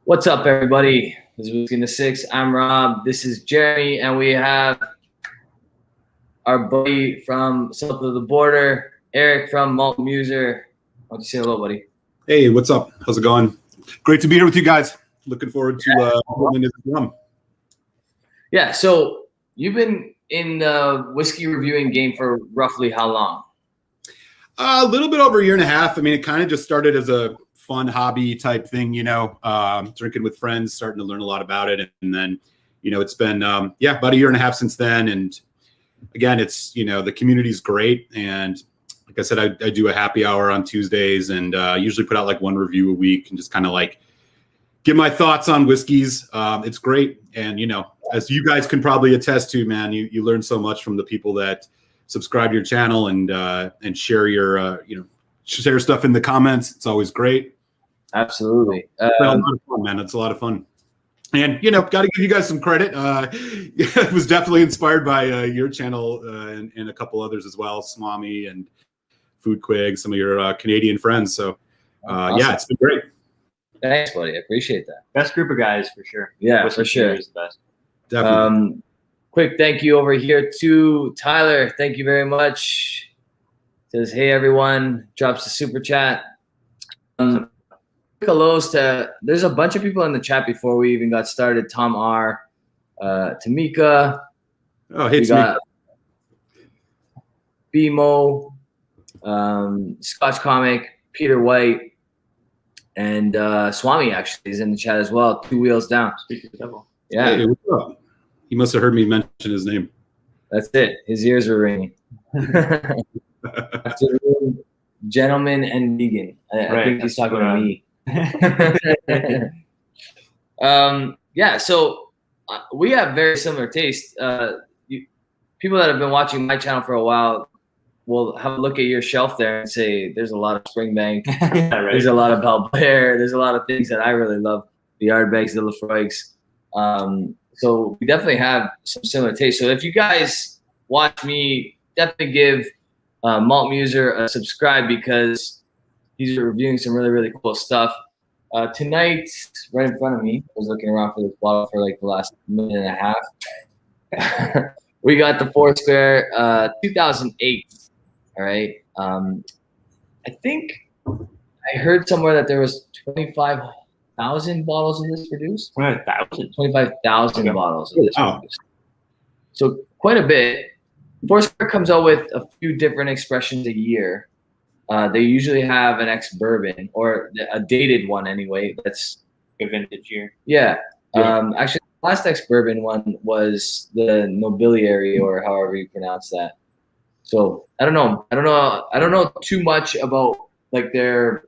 What's up, everybody? This is Whiskey in the Six. I'm Rob. This is Jeremy, and we have our buddy from south of the border, Eric from Malt Muser. Why don't you say hello, buddy? Hey, what's up? How's it going? Great to be here with you guys. Looking forward to holding this rum. Yeah, so you've been in the whiskey reviewing game for roughly how long? A little bit over a year and a half. I mean, it kind of just started as a fun hobby type thing, drinking with friends, starting to learn a lot about it. And then, it's been, about a year and a half since then. And again, it's, the community's great. And like I said, I do a happy hour on Tuesdays and usually put out like one review a week and just kind of like give my thoughts on whiskeys. It's great. And, as you guys can probably attest to, man, you learn so much from the people that subscribe to your channel and share your, share stuff in the comments. It's always great. Absolutely. It's a lot of fun, man. It's a lot of fun. And, got to give you guys some credit. It was definitely inspired by your channel and a couple others as well, Swami and Food Quig, some of your Canadian friends. So, awesome. Yeah, it's been great. Thanks, buddy. I appreciate that. Best group of guys for sure. Yeah, for sure. Is the best. Definitely. Quick thank you over here to Tyler. Thank you very much. Says, hey, everyone. Drops a super chat. Hellos to, there's a bunch of people in the chat before we even got started. Tom R, Tamika. Oh, hey, we got BMO, Scotch Comic, Peter White, and Swami actually is in the chat as well. 2 wheels down. Speak to the devil. Yeah. Hey, what's up? He must have heard me mention his name. That's it. His ears were ringing. Afternoon, gentleman and vegan. I think he's talking to me. Yeah, so we have very similar tastes. People that have been watching my channel for a while will have a look at your shelf there and say, there's a lot of Springbank, Yeah, right. There's a lot of Belbert, there's a lot of things that I really love, the Ardbegs, the Lafroigs. So we definitely have some similar tastes. So if you guys watch me, definitely give Malt Muser a subscribe because he's reviewing some really, really cool stuff. Tonight, right in front of me, I was looking around for this bottle for like the last minute and a half. We got the Foursquare 2008. All right. I think I heard somewhere that there was 25,000 bottles of this produced. 25,000 bottles of this produced. So quite a bit. Foursquare comes out with a few different expressions a year. They usually have an ex-bourbon or a dated one anyway. That's a vintage year. Yeah. Actually, the last ex-bourbon one was the Nobiliary or however you pronounce that. So I don't know too much about like their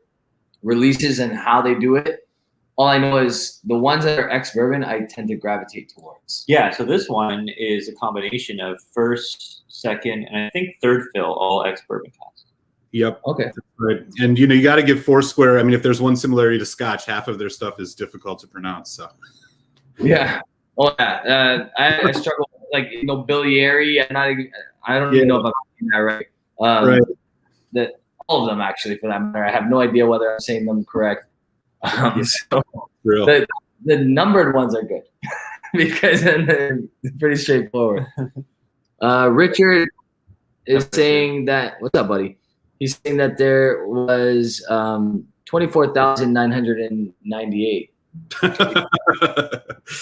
releases and how they do it. All I know is the ones that are ex-bourbon, I tend to gravitate towards. Yeah, so this one is a combination of first, second, and I think third fill, all ex-bourbon casks. Yep. Okay. Right. And, you got to give Foursquare, I mean, if there's one similarity to Scotch, half of their stuff is difficult to pronounce. So. Yeah. Oh, yeah. I struggle with, like, Nobiliary. I don't even know if I'm saying that right. Right. All of them, actually, for that matter. I have no idea whether I'm saying them correct. So Real. The numbered ones are good because then they're pretty straightforward. Richard is saying that, what's up, buddy? He's saying that there was 24,998.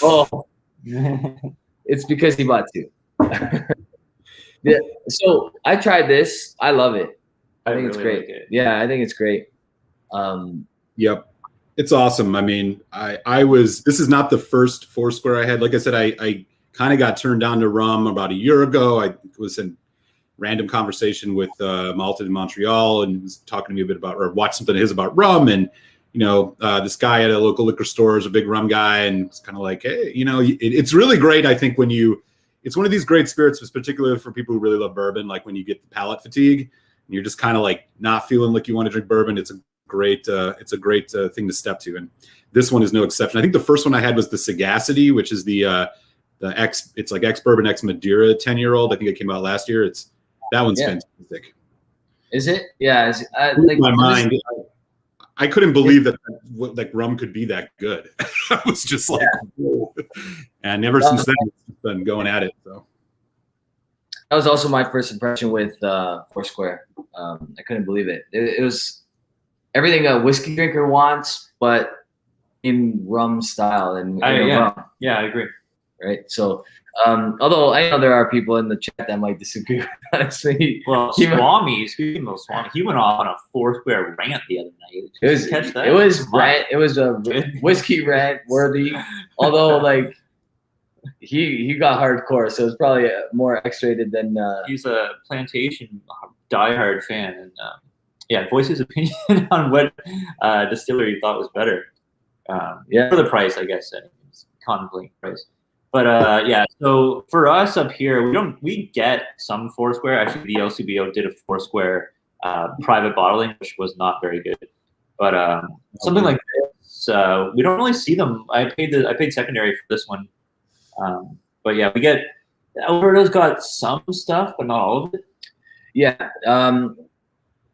Oh, it's because he bought 2. Yeah, so I tried this. I love it. I think it's great. Like yeah, I think it's great. Yep. It's awesome. I mean, this is not the first Foursquare I had. Like I said, I kind of got turned down to rum about a year ago. I was in random conversation with Malted in Montreal and was talking to me a bit about, or watched something of his about rum. And, this guy at a local liquor store is a big rum guy. And it's kind of like, hey, it's really great. I think it's one of these great spirits, particularly for people who really love bourbon. Like when you get the palate fatigue and you're just kind of like not feeling like you want to drink bourbon. It's a great thing to step to. And this one is no exception. I think the first one I had was the Sagacity, which is it's like ex-bourbon, ex-Madeira 10-year-old. I think it came out last year. That one's fantastic. Is it? Yeah. My mind. I couldn't believe that like rum could be that good. I was just like, whoa. And ever since then, it's been going at it. So that was also my first impression with Foursquare. I couldn't believe it. It was everything a whiskey drinker wants, but in rum style and rum. Yeah, I agree. Right. So, although I know there are people in the chat that might disagree with honestly. Well, Swami, speaking of Swami, he went off on a Foursquare rant the other night. Did you catch that? It was a whiskey rant worthy. Although, like, he got hardcore, so it's probably more X-rated than. He's a Plantation diehard fan, and voiced his opinion on what distillery he thought was better. For the price, I guess. Contemplating price. But so for us up here, we get some Foursquare. Actually, the LCBO did a Foursquare private bottling, which was not very good. But something like this, we don't really see them. I paid secondary for this one. But yeah, we get Alberto's got some stuff, but not all of it. Yeah,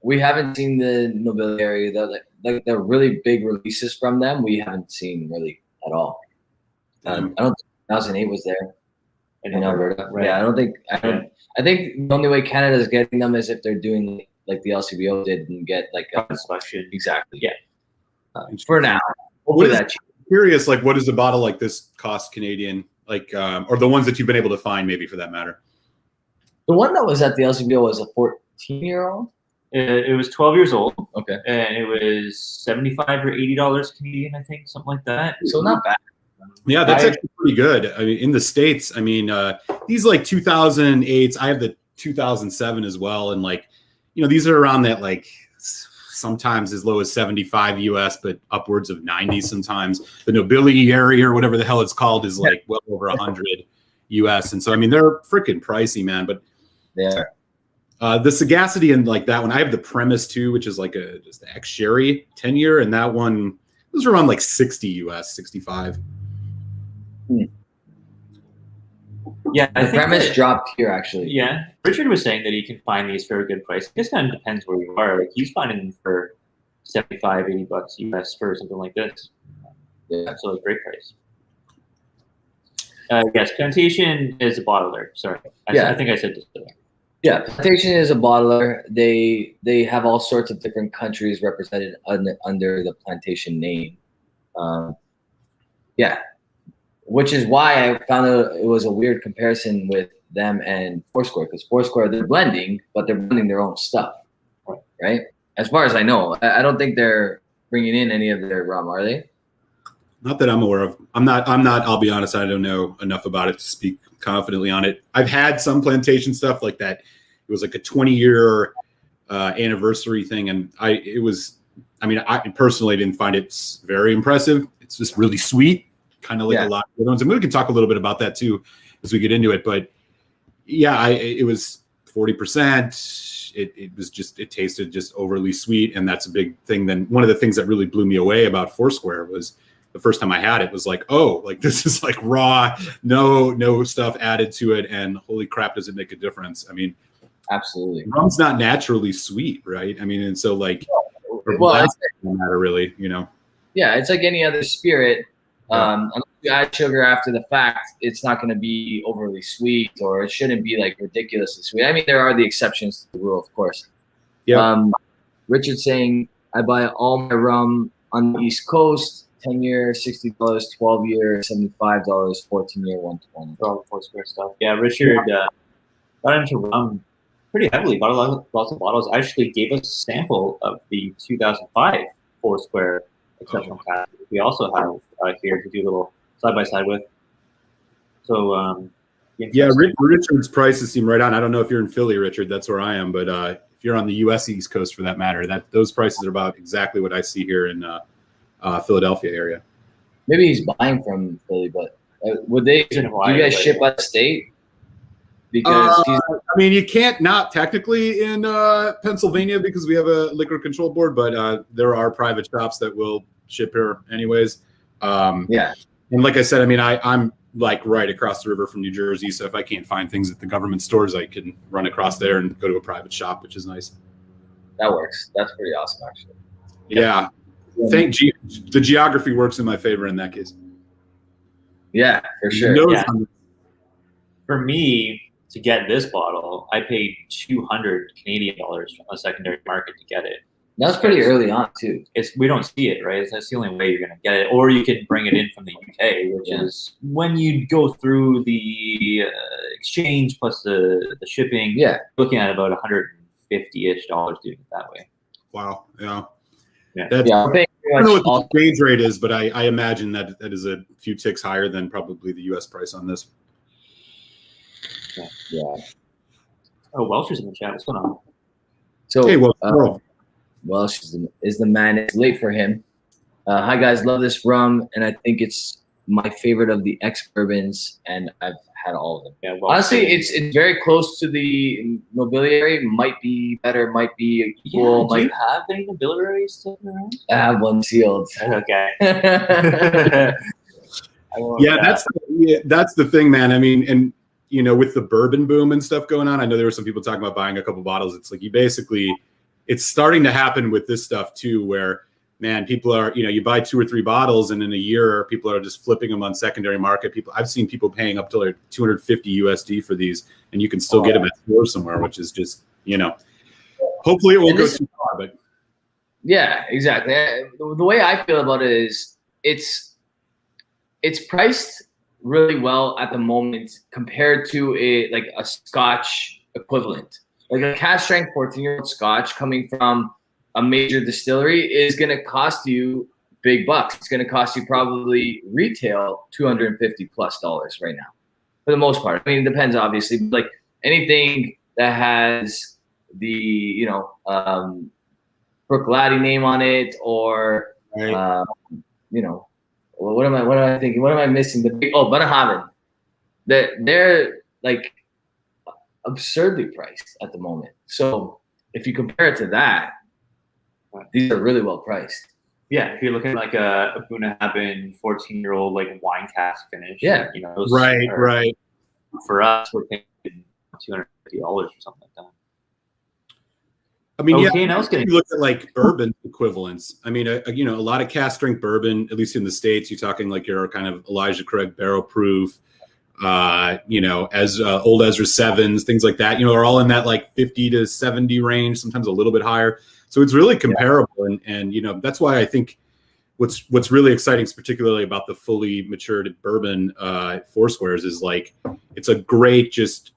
we haven't seen the Nobility like the really big releases from them. We haven't seen really at all. I don't think 2008 was there in Alberta. Right. Yeah, I think the only way Canada is getting them is if they're doing like the LCBO did and get like a selection. Exactly. Yeah. For now. Hopefully that's curious. Like, what does a bottle like this cost Canadian? Like, or the ones that you've been able to find, maybe for that matter. The one that was at the LCBO was a 14-year-old. It was 12 years old. Okay. And it was $75 or $80 Canadian, I think, something like that. So not bad. Yeah, that's actually pretty good. I mean, in the States, I mean, these like 2008s, I have the 2007 as well. And like, these are around that, like sometimes as low as 75 US, but upwards of 90 sometimes. The Nobility area or whatever the hell it's called is like well over 100 US. And so, I mean, they're freaking pricey, man. But yeah. The Sagacity and like that one, I have the Premise too, which is like just the ex-sherry 10-year. And that one, those are around like 60 US, 65. Yeah, the Premise dropped here actually. Yeah, Richard was saying that he can find these for a good price. It just kind of depends where you are. Like he's finding them for $75, $80 US for something like this. Yeah, so a great price. Yes, Plantation is a bottler. Sorry, I think I said distiller. Yeah, Plantation is a bottler. They have all sorts of different countries represented under the Plantation name. Which is why I found it was a weird comparison with them and Foursquare, because Foursquare, they're blending, but they're blending their own stuff, right? As far as I know, I don't think they're bringing in any of their rum, are they? Not that I'm aware of. I'm not, I'll be honest, I don't know enough about it to speak confidently on it. I've had some Plantation stuff like that. It was like a 20-year anniversary thing, and I personally didn't find it very impressive. It's just really sweet. Kind of like a lot of good ones. And we can talk a little bit about that too as we get into it. But yeah, it was 40%. It tasted just overly sweet. And that's a big thing. Then one of the things that really blew me away about Foursquare was the first time I had it was like, oh, like this is like raw, no stuff added to it. And holy crap, does it make a difference? I mean, absolutely. Rum's not naturally sweet, right? I mean, and so like, well, it's doesn't matter really, Yeah, it's like any other spirit. Unless you add sugar after the fact, it's not going to be overly sweet, or it shouldn't be like ridiculously sweet. I mean, there are the exceptions to the rule, of course. Yeah. Richard saying, I buy all my rum on the East Coast, 10-year, $60, 12-year, $75, 14-year, $120. All the Foursquare stuff. Yeah, Richard got into rum pretty heavily. Bought lots of bottles. Actually gave us a sample of the 2005 Foursquare exceptional cask. We also have here to do a little side-by-side with. So, Richard's prices seem right on. I don't know if you're in Philly, Richard. That's where I am. But if you're on the U.S. East Coast, for that matter, those prices are about exactly what I see here in Philadelphia area. Maybe he's buying from Philly, but would they? Do you guys ship out of state? Because I mean, you can't not technically in Pennsylvania because we have a liquor control board, but there are private shops that will ship here anyways. And like I said, I mean, I'm like right across the river from New Jersey, so if I can't find things at the government stores, I can run across there and go to a private shop, which is nice. That works. That's pretty awesome, actually. Yeah. The geography works in my favor in that case. Yeah, for sure. Yeah. For me, to get this bottle, I paid 200 Canadian dollars from a secondary market to get it. That's pretty early on too. We don't see it, right? That's the only way you're gonna get it, or you can bring it in from the UK, which is when you go through the exchange plus the shipping. Yeah, looking at about $150-ish doing it that way. Wow. Yeah. Yeah. I don't know what the exchange rate is, but I imagine that is a few ticks higher than probably the US price on this. Yeah. Oh, Welsh is in the chat. What's going on? So, hey, Welsh is the man. It's late for him. Hi guys, love this rum, and I think it's my favorite of the ex-bourbons, and I've had all of them. Yeah, honestly, it's very close to the nobiliary. Might be better, might be equal. Do you have any nobiliary stuff around? I have one sealed. Okay. That's the thing, man. I mean, and with the bourbon boom and stuff going on, I know there were some people talking about buying a couple bottles. It's like it's starting to happen with this stuff too, where man, people are, you buy 2 or 3 bottles, and in a year, people are just flipping them on secondary market. I've seen people paying up to like 250 USD for these, and you can still get them at stores somewhere, which is just, hopefully it won't go too far, but. Yeah, exactly. The way I feel about it is it's priced really well at the moment compared to a Scotch equivalent. Like a cask strength 14-year-old Scotch coming from a major distillery is going to cost you big bucks. It's going to cost you probably retail $250+ right now, for the most part. I mean, it depends, obviously. But like anything that has the Brook-Laddie name on it, or right. what am I thinking? What am I missing? Bunnahabhain. They're like absurdly priced at the moment. So if you compare it to that, these are really well priced. Yeah, if you're looking like a Bunnahabhain 14-year-old like wine cask finish. Yeah, those right. For us, we're paying $250 or something like that. I mean, you look at like bourbon equivalents. I mean, a lot of cask strength bourbon, at least in the States, you're talking like your kind of Elijah Craig barrel proof, as old Ezra 7s, things like that, are all in that like 50 to 70 range, sometimes a little bit higher. So it's really comparable. And that's why I think what's really exciting, particularly about the fully matured bourbon Foursquares, is like, it's a great just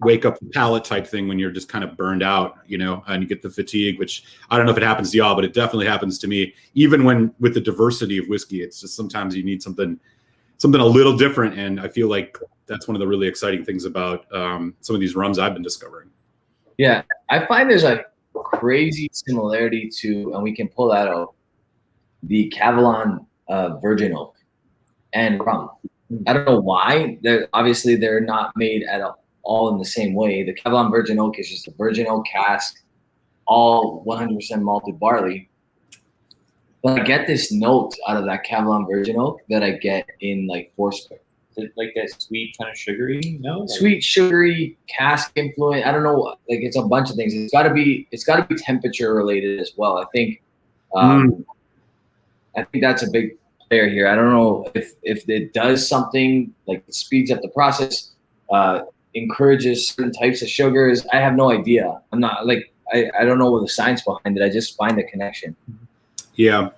wake up the palate type thing when you're just kind of burned out, and you get the fatigue, which I don't know if it happens to y'all, but it definitely happens to me. Even when with the diversity of whiskey, it's just sometimes you need something a little different. And I feel like that's one of the really exciting things about some of these rums I've been discovering. Yeah, I find there's a crazy similarity to, and we can pull that out, the Kavalan Virgin Oak and rum. I don't know why. They're not made at all in the same way. The Kavalan Virgin Oak is just a virgin oak cask, all 100% malted barley. But I get this note out of that Kavalan Virgin Oak that I get in like Foursquare. Is it like that sweet kind of sugary? No, sweet sugary cask influence. I don't know. Like it's a bunch of things. It's got to be temperature related as well. I think that's a big player here. I don't know if it does something like it speeds up the process, encourages certain types of sugars. I have no idea. I'm not like I don't know what the science behind it. I just find a connection. Yeah.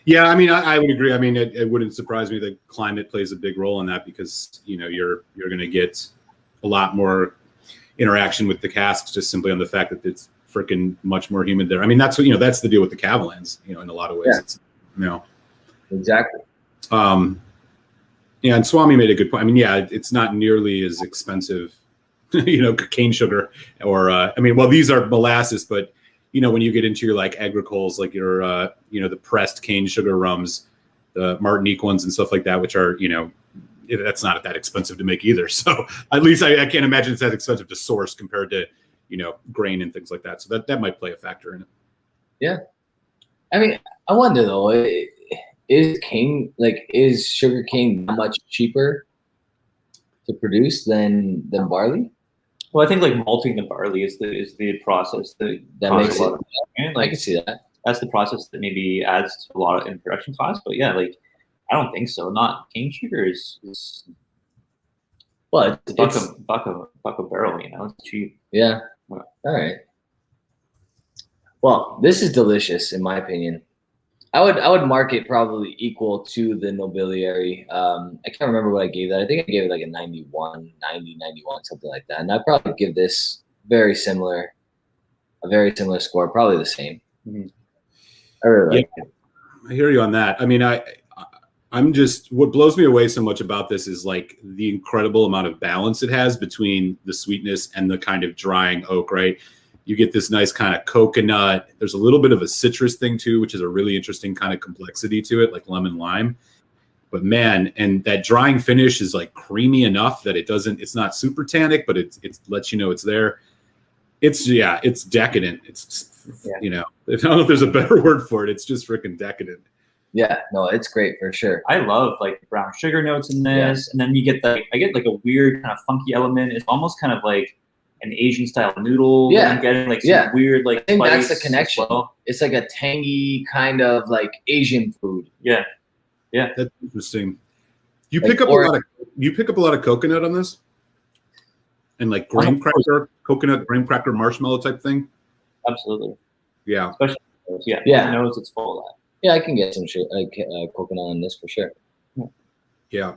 I mean, I would agree. I mean, it wouldn't surprise me that climate plays a big role in that, because you're going to get a lot more interaction with the casks just simply on the fact that it's freaking much more humid there. I mean, that's what that's the deal with the Kavalans. In a lot of ways, it's exactly. And Swami made a good point. I mean, it's not nearly as expensive, cane sugar, or these are molasses, but when you get into your like agricoles, like your the pressed cane sugar rums, the Martinique ones and stuff like that, which are that's not that expensive to make either. So at least I can't imagine it's that expensive to source compared to grain and things like that. So that might play a factor in it. Yeah, I mean, I wonder though, is sugar cane that much cheaper to produce than barley? Well, I think like malting the barley is the process that makes it. I can see that. that's the process that maybe adds to a lot of in production costs. But yeah, like I don't think so. Not cane sugar is well, a buck a barrel. You know, it's cheap. Yeah. All right. Well, this is delicious in my opinion. I would mark it probably equal to the Nobiliary. I can't remember what I gave that. I think I gave it like a 91, 90, 91, something like that. And I'd probably give this a very similar score, probably the same. Mm-hmm. I really like it. I hear you on that. I mean, I'm just, what blows me away so much about this is like the incredible amount of balance it has between the sweetness and the kind of drying oak, right? You get this nice kind of coconut. There's a little bit of a citrus thing too, which is a really interesting kind of complexity to it, like lemon lime. But man, and that drying finish is like creamy enough that it's not super tannic, but it lets you know it's there. It's decadent. You know, I don't know if there's a better word for it. It's just freaking decadent. Yeah, no, it's great for sure. I love like brown sugar notes in this, and then you get I get like a weird kind of funky element. It's almost kind of like an Asian style noodle. Yeah. I'm getting like some weird like. I think that's the connection. Well. It's like a tangy kind of like Asian food. Yeah. That's interesting. You pick up a lot of coconut on this, and like graham cracker, coconut graham cracker marshmallow type thing. Absolutely. Yeah. Especially nose, it's full of that. Yeah, I can get some coconut on this for sure. Yeah.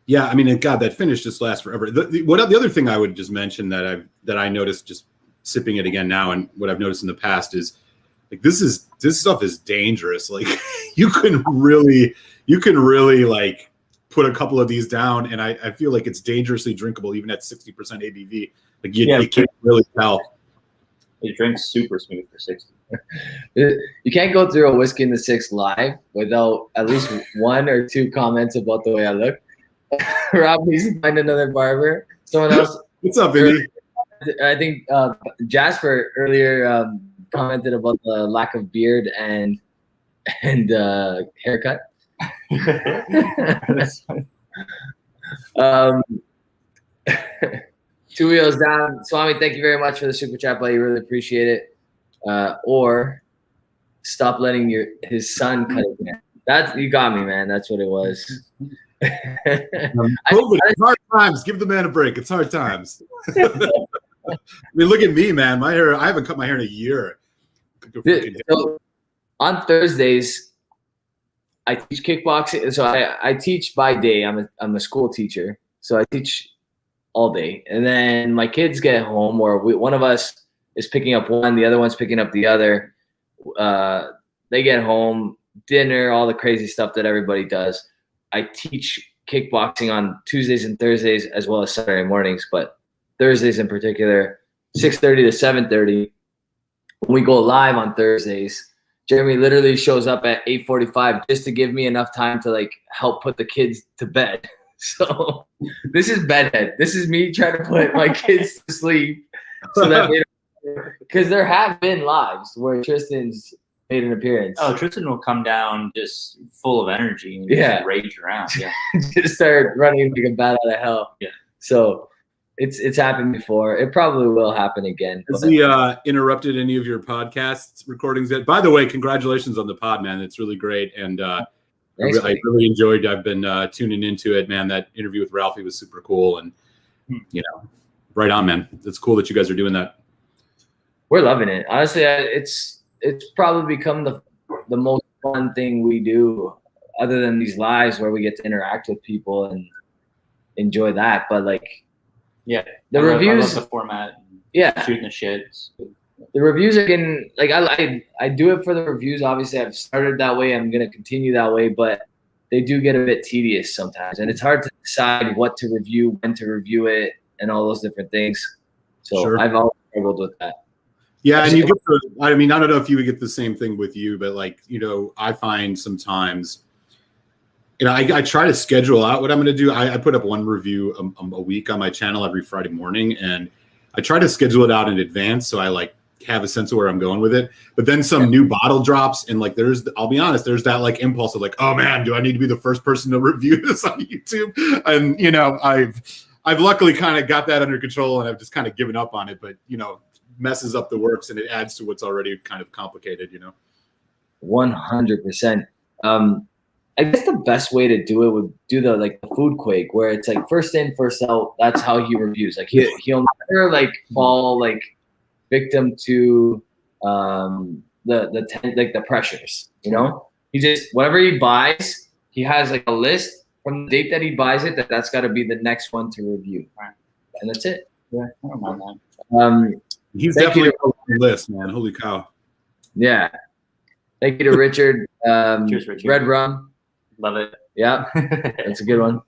Yeah, I mean, God, that finish just lasts forever. The other thing I would just mention that I noticed just sipping it again now, and what I've noticed in the past is like this stuff is dangerous. Like you can really like put a couple of these down, and I feel like it's dangerously drinkable even at 60% ABV. Like you can't really tell. It drinks super smooth for 60. You can't go through a Whiskey in the Six live without at least one or two comments about the way I look. Rob needs to find another barber. Someone else. What's up, Vinny? I think Jasper earlier commented about the lack of beard and haircut. Two wheels down. Swami, thank you very much for the super chat, buddy. Really appreciate it. Or stop letting his son cut it down. You got me, man. That's what it was. It's hard times. Give the man a break. It's hard times. I mean, look at me, man. My hair. I haven't cut my hair in a year. So, on Thursdays, I teach kickboxing. So I teach by day. I'm a school teacher, so I teach all day. And then my kids get home, or one of us is picking up one, the other one's picking up the other. They get home, dinner, all the crazy stuff that everybody does. I teach kickboxing on Tuesdays and Thursdays as well as Saturday mornings, but Thursdays in particular, 6:30 to 7:30. When we go live on Thursdays, Jeremy literally shows up at 8:45 just to give me enough time to like help put the kids to bed. So this is bedhead. This is me trying to put my kids to sleep so that they don't, because there have been lives where Tristan's made an appearance. Oh, Tristan will come down just full of energy and just rage around. Yeah. Just start running like a bat out of hell. Yeah. So it's happened before. It probably will happen again. Has he interrupted any of your podcast recordings yet? By the way, congratulations on the pod, man. It's really great. And Thanks, I really enjoyed it. I've been tuning into it, man. That interview with Ralphie was super cool. And, you know, right on, man. It's cool that you guys are doing that. We're loving it. Honestly, it's probably become the most fun thing we do other than these lives where we get to interact with people and enjoy that. But like, yeah, the reviews, the format, shooting the shit. The reviews are getting like I do it for the reviews. Obviously, I've started that way. I'm gonna continue that way, but they do get a bit tedious sometimes, and it's hard to decide what to review, when to review it, and all those different things. So I've always struggled with that. Yeah, and you get I mean, I don't know if you would get the same thing with you, but like, you know, I find sometimes, you know, I try to schedule out what I'm going to do. I put up one review a week on my channel every Friday morning, and I try to schedule it out in advance so I like have a sense of where I'm going with it. But then some new bottle drops, and like I'll be honest, there's that like impulse of like, oh man, do I need to be the first person to review this on YouTube? And you know, I've luckily kind of got that under control, and I've just kind of given up on it. But you know, messes up the works and it adds to what's already kind of complicated, 100%. I guess the best way to do it would do the food quake, where it's like first in, first out. That's how he reviews. Like he'll never fall victim to the pressures. He just, whatever he buys, he has a list from the date that he buys it that's got to be the next one to review, and that's it. Yeah, I don't mind that. He's definitely on the list, man. Holy cow! Yeah, thank you to Richard. Cheers, Richard. Red rum. Love it. Yeah, that's a good one.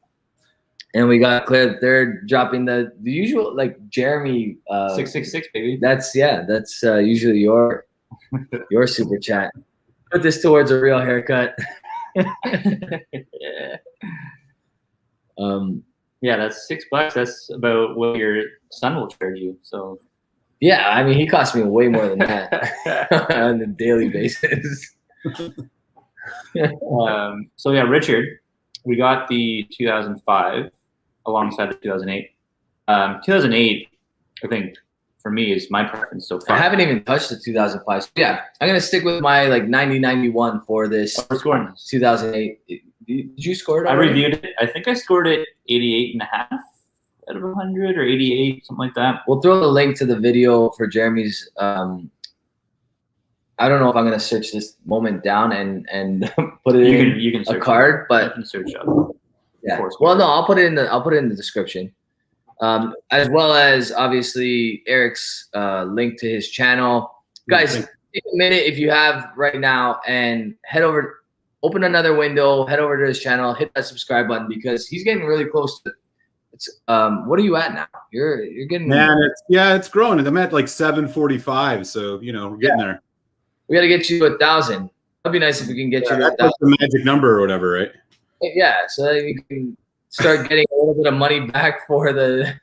And we got Claire. They're dropping the usual Jeremy 666, baby. That's usually your super chat. Put this towards a real haircut. Yeah, that's $6. That's about what your son will charge you. So yeah, I mean, he costs me way more than that on a daily basis. So yeah, Richard, we got the 2005 alongside the 2008. 2008, I think for me is my preference so far. I haven't even touched the 2005. So yeah, I'm gonna stick with my 90-91 for this. We're scoring this. 2008. Did you score it? I reviewed it. I think I scored it 88.5 out of 100 or 88, something like that. We'll throw the link to the video for Jeremy's. I don't know if I'm gonna search this moment down and put it You can search a card, but you can search up. yeah. Foursquare. Well, no, I'll put it in the description, as well as obviously Eric's link to his channel. Guys, take a minute if you have right now and head over, open another window, head over to his channel, hit that subscribe button because he's getting really close to. It's what are you at now? You're getting. Man, it's growing. I'm at 745, so we're getting there. We got to get you to 1,000. That'd be nice if we can get you to 1,000. That's the magic number or whatever, right? Yeah, so that you can start getting a little bit of money back for the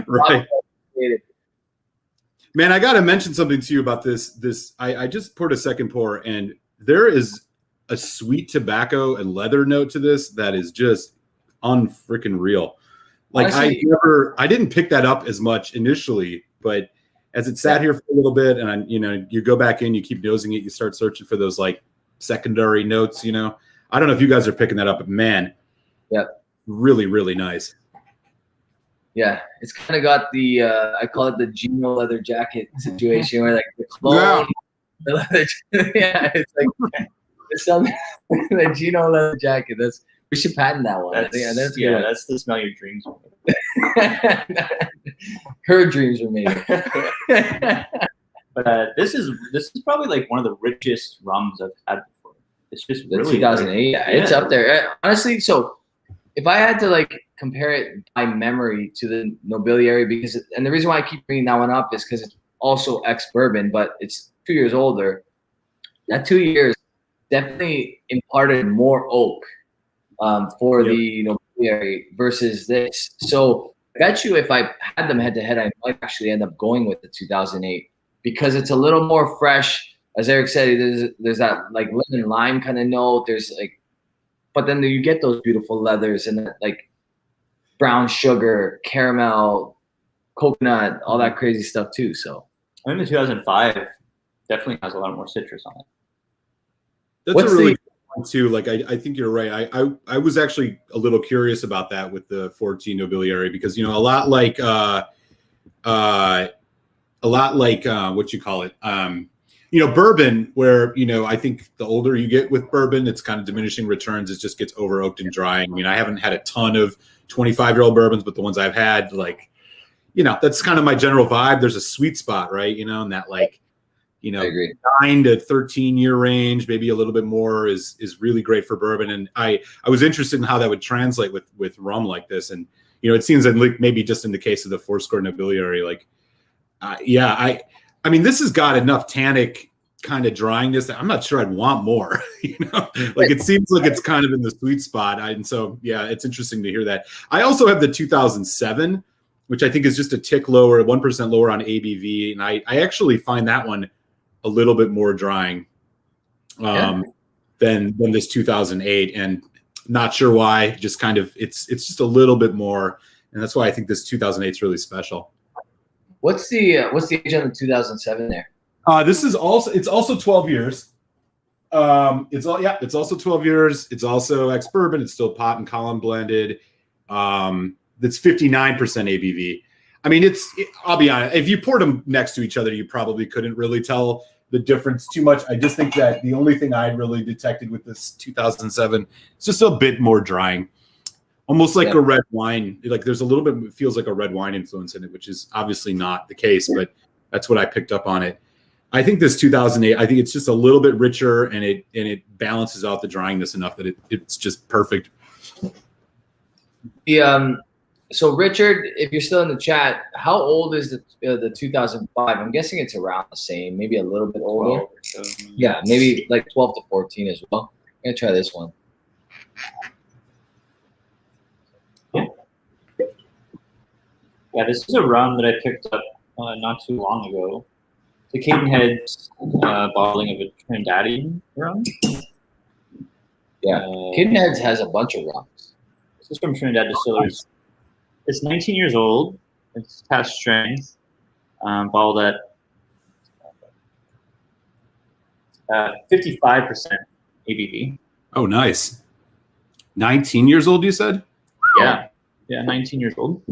right. Man, I got to mention something to you about this. I just poured a second pour, and there is a sweet tobacco and leather note to this that is just unfreaking real. Honestly, I didn't pick that up as much initially, but as it sat here for a little bit, and you go back in, you keep nosing it, you start searching for those secondary notes. I don't know if you guys are picking that up, but man, yeah, really, really nice. Yeah, it's kind of got the I call it the Gino leather jacket situation, where the clone, the leather, yeah, it's it's the Gino leather jacket. We should patent that one. That's the smell your dreams were made. Her dreams were made. But this is probably one of the richest rums I've had before. It's just the really 2008. Yeah, it's up there. Honestly, so if I had to compare it by memory to the Nobiliary, and the reason why I keep bringing that one up is because it's also ex-bourbon, but it's 2 years older. That 2 years definitely imparted more oak for the Nobiliary versus this. So I bet you if I had them head to head, I might actually end up going with the 2008 because it's a little more fresh. As Eric said, there's that lemon lime kind of note. There's but then you get those beautiful leathers and that brown sugar, caramel, coconut, all that crazy stuff too. So I think the 2005 definitely has a lot more citrus on it. That's a really good one too. I think you're right. I was actually a little curious about that with the 14 Nobiliary because a lot like what you call it. Bourbon, where, I think the older you get with bourbon, it's kind of diminishing returns. It just gets over oaked and dry. I haven't had a ton of 25-year-old bourbons, but the ones I've had, that's kind of my general vibe. There's a sweet spot, right? In that I agree. 9 to 13-year range, maybe a little bit more is really great for bourbon. And I was interested in how that would translate with rum like this. And, it seems that maybe just in the case of the Foursquare Nobiliary, I mean, this has got enough tannic kind of dryingness that I'm not sure I'd want more. It seems like it's kind of in the sweet spot. And so, yeah, it's interesting to hear that. I also have the 2007, which I think is just a tick lower, 1% lower on ABV. And I actually find that one a little bit more drying than this 2008. And not sure why, just kind of, it's just a little bit more. And that's why I think this 2008 is really special. What's the age on the 2007 there? It's also 12 years. It's also 12 years. It's also ex-bourbon. It's still pot and column blended. That's 59% ABV. I mean, I'll be honest. If you poured them next to each other, you probably couldn't really tell the difference too much. I just think that the only thing I really detected with this 2007 is just a bit more drying, almost like a red wine. Like there's a little bit, it feels like a red wine influence in it, which is obviously not the case, but that's what I picked up on it. I think this 2008, I think it's just a little bit richer, and it balances out the dryingness enough that it's just perfect. So Richard, if you're still in the chat, how old is the 2005? I'm guessing it's around the same, maybe a little bit older. Yeah, maybe like 12 to 14 as well. I'm gonna try this one. Yeah, this is a rum that I picked up not too long ago. The Cadenhead's bottling of a Trinidadian rum. Yeah, Cadenhead's has a bunch of rums. This is from Trinidad Distillers. It's 19 years old. It's cask strength, bottled at 55% ABV. Oh, nice. 19 years old, you said? Yeah, 19 years old.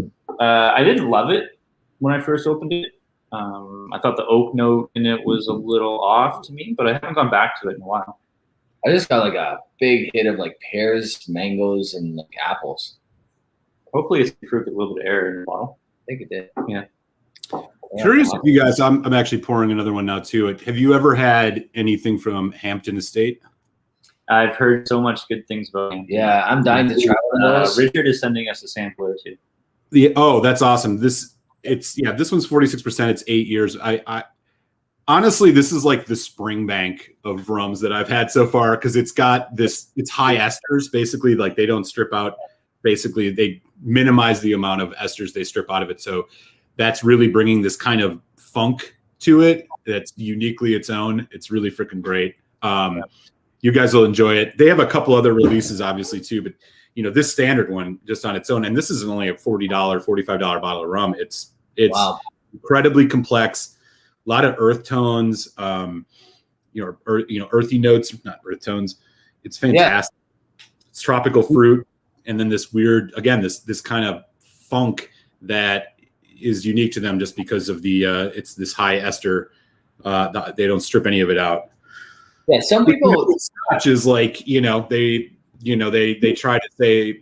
I didn't love it when I first opened it. I thought the oak note in it was a little off to me, but I haven't gone back to it in a while. I just got like a big hit of like pears, mangoes, and like apples. Hopefully, it's improved a little bit of air in the bottle. I think it did. Yeah. Curious if you guys, I'm actually pouring another one now too. Have you ever had anything from Hampton Estate? I've heard so much good things about him. Yeah, I'm dying to try one of those. Richard is sending us a sampler too. That's awesome. This one's 46%. It's 8 years. I honestly, this is like the spring bank of rums that I've had so far, because it's high esters. Basically, like they don't strip out. Basically, they minimize the amount of esters they strip out of it. So that's really bringing this kind of funk to it that's uniquely its own. It's really freaking great. You guys will enjoy it. They have a couple other releases, obviously, too. But, this standard one just on its own, and this is only a $40, $45 bottle of rum. It's wow. Incredibly complex, a lot of earth tones, earthy notes, not earth tones. It's fantastic. Yeah. It's tropical fruit. And then this weird, again, this kind of funk that is unique to them just because of it's this high ester. They don't strip any of it out. Yeah, some people Scotch is like, they try to say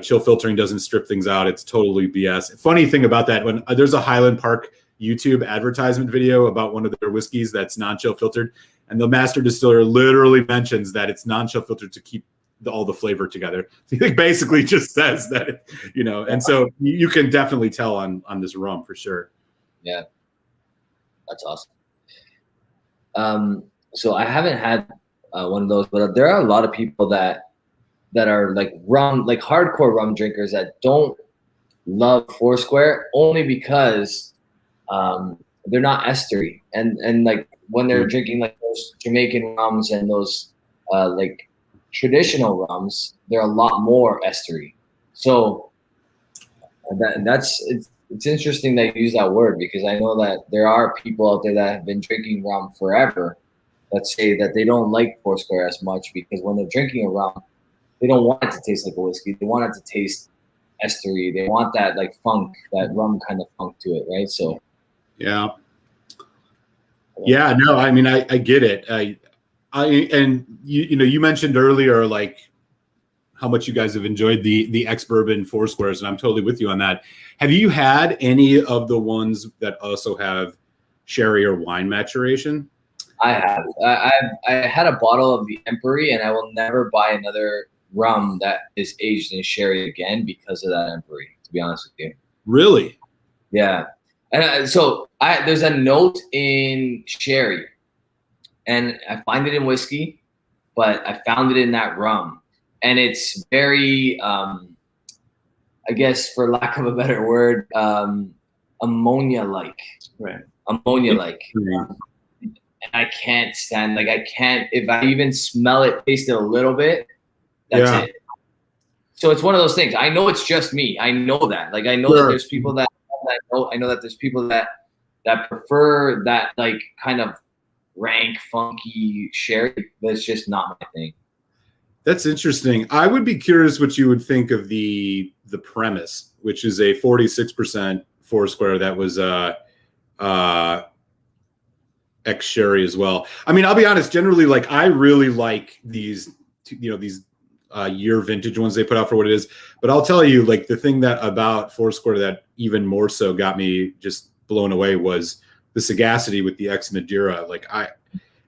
chill filtering doesn't strip things out. It's totally BS. Funny thing about that, when there's a Highland Park YouTube advertisement video about one of their whiskeys that's non-chill filtered, and the master distiller literally mentions that it's non-chill filtered to keep all the flavor together. So he basically just says that, and so you can definitely tell on this rum for sure. Yeah, that's awesome. So I haven't had one of those, but there are a lot of people that are like rum, like hardcore rum drinkers that don't love Foursquare only because they're not estery, and like when they're drinking like those Jamaican rums and those like traditional rums, they're a lot more estery. So it's interesting that you use that word, because I know that there are people out there that have been drinking rum forever that say that they don't like Foursquare as much, because when they're drinking a rum, they don't want it to taste like a whiskey. They want it to taste estery. They want that like funk, that rum kind of funk to it, right? So yeah, no, I mean, I get it. And you mentioned earlier like how much you guys have enjoyed the ex-bourbon Foursquares, and I'm totally with you on that. Have you had any of the ones that also have sherry or wine maturation? I have. I had a bottle of the Empery, and I will never buy another rum that is aged in sherry again because of that Empery, to be honest with you. Really? Yeah. And so there's a note in sherry, and I find it in whiskey, but I found it in that rum. And it's very, I guess, for lack of a better word, ammonia-like. Right. Ammonia-like. And I can't stand, if I even smell it, taste it a little bit, that's it. So it's one of those things. I know it's just me. I know that. Like, I know that there's people that have I know that there's people that prefer that like kind of rank, funky sherry. That's just not my thing. That's interesting. I would be curious what you would think of the premise, which is a 46% Foursquare that was ex sherry as well. I mean, I'll be honest. Generally, like I really like these year vintage ones they put out for what it is. But I'll tell you, like the thing that about Foursquare that even more so got me just blown away was the sagacity with the ex Madeira. Like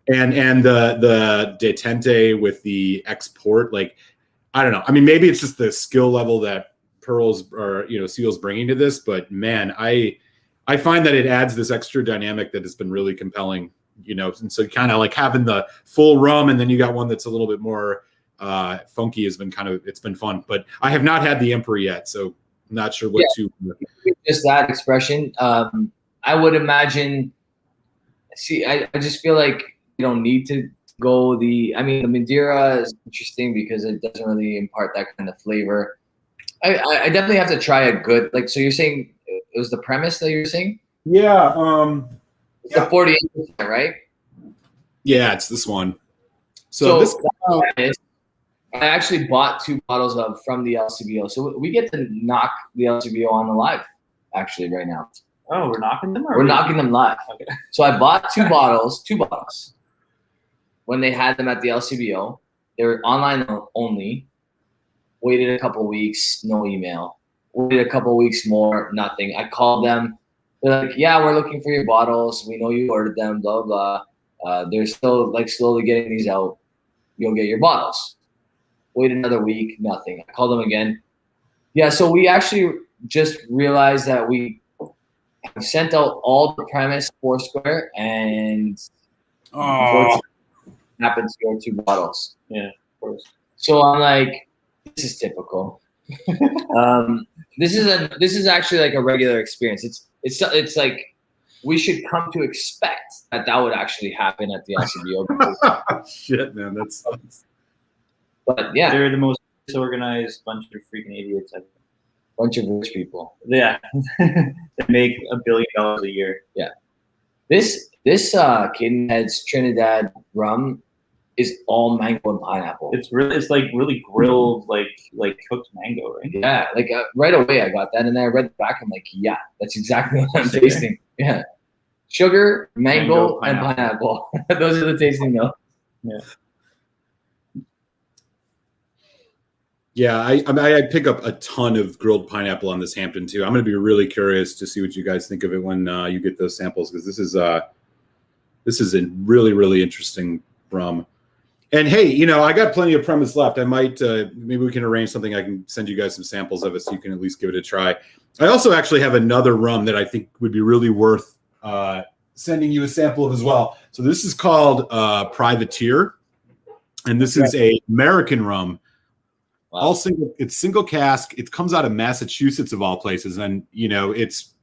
and the detente with the export. Like I don't know. I mean, maybe it's just the skill level that Pearls or Seal's bringing to this. But man, I find that it adds this extra dynamic that has been really compelling. And so kind of like having the full rum, and then you got one that's a little bit more funky has been it's been fun. But I have not had the Emperor yet, so I'm not sure what to. Just that expression. I would imagine. See, I just feel like you don't need to go the Madeira is interesting because it doesn't really impart that kind of flavor. I definitely have to try a good, like, so you're saying it was the premise that you're saying? Yeah. It's the 48%, right? Yeah, it's this one. So this I actually bought 2 bottles from the LCBO. So we get to knock the LCBO on the live actually right now. Oh, we're knocking them? We're knocking them live. Okay. So I bought 2 bottles when they had them at the LCBO. They were online only. Waited a couple weeks, no email. Waited a couple weeks more, nothing. I called them. They're like, yeah, we're looking for your bottles. We know you ordered them, blah, blah. They're still like slowly getting these out. You'll get your bottles. Wait another week, nothing. I called them again. Yeah, so we actually just realized that we sent out all the premise Foursquare and happened to go 2 bottles. Yeah, of course. So I'm like, this is typical. This is actually like a regular experience. It's like we should come to expect that would actually happen at the LCBO. Shit, man, that's. But yeah, they're the most disorganized bunch of freaking idiots ever. Bunch of rich people. Yeah, they make $1 billion a year. Yeah, this Kidney Head's Trinidad rum is all mango and pineapple. It's like really grilled, like cooked mango, right? Yeah, like right away I got that, and then I read the back. I'm like, yeah, that's exactly what I'm tasting. Yeah, sugar, mango and pineapple. Those are the tasting notes. Yeah. Yeah, I pick up a ton of grilled pineapple on this Hampton too. I'm going to be really curious to see what you guys think of it when you get those samples, because this is a really, really interesting rum. And hey, I got plenty of premise left. I might maybe we can arrange something. I can send you guys some samples of it so you can at least give it a try. I also actually have another rum that I think would be really worth sending you a sample of as well. So this is called Privateer, and this is a American rum. Wow. It's single cask. It comes out of Massachusetts of all places, and it's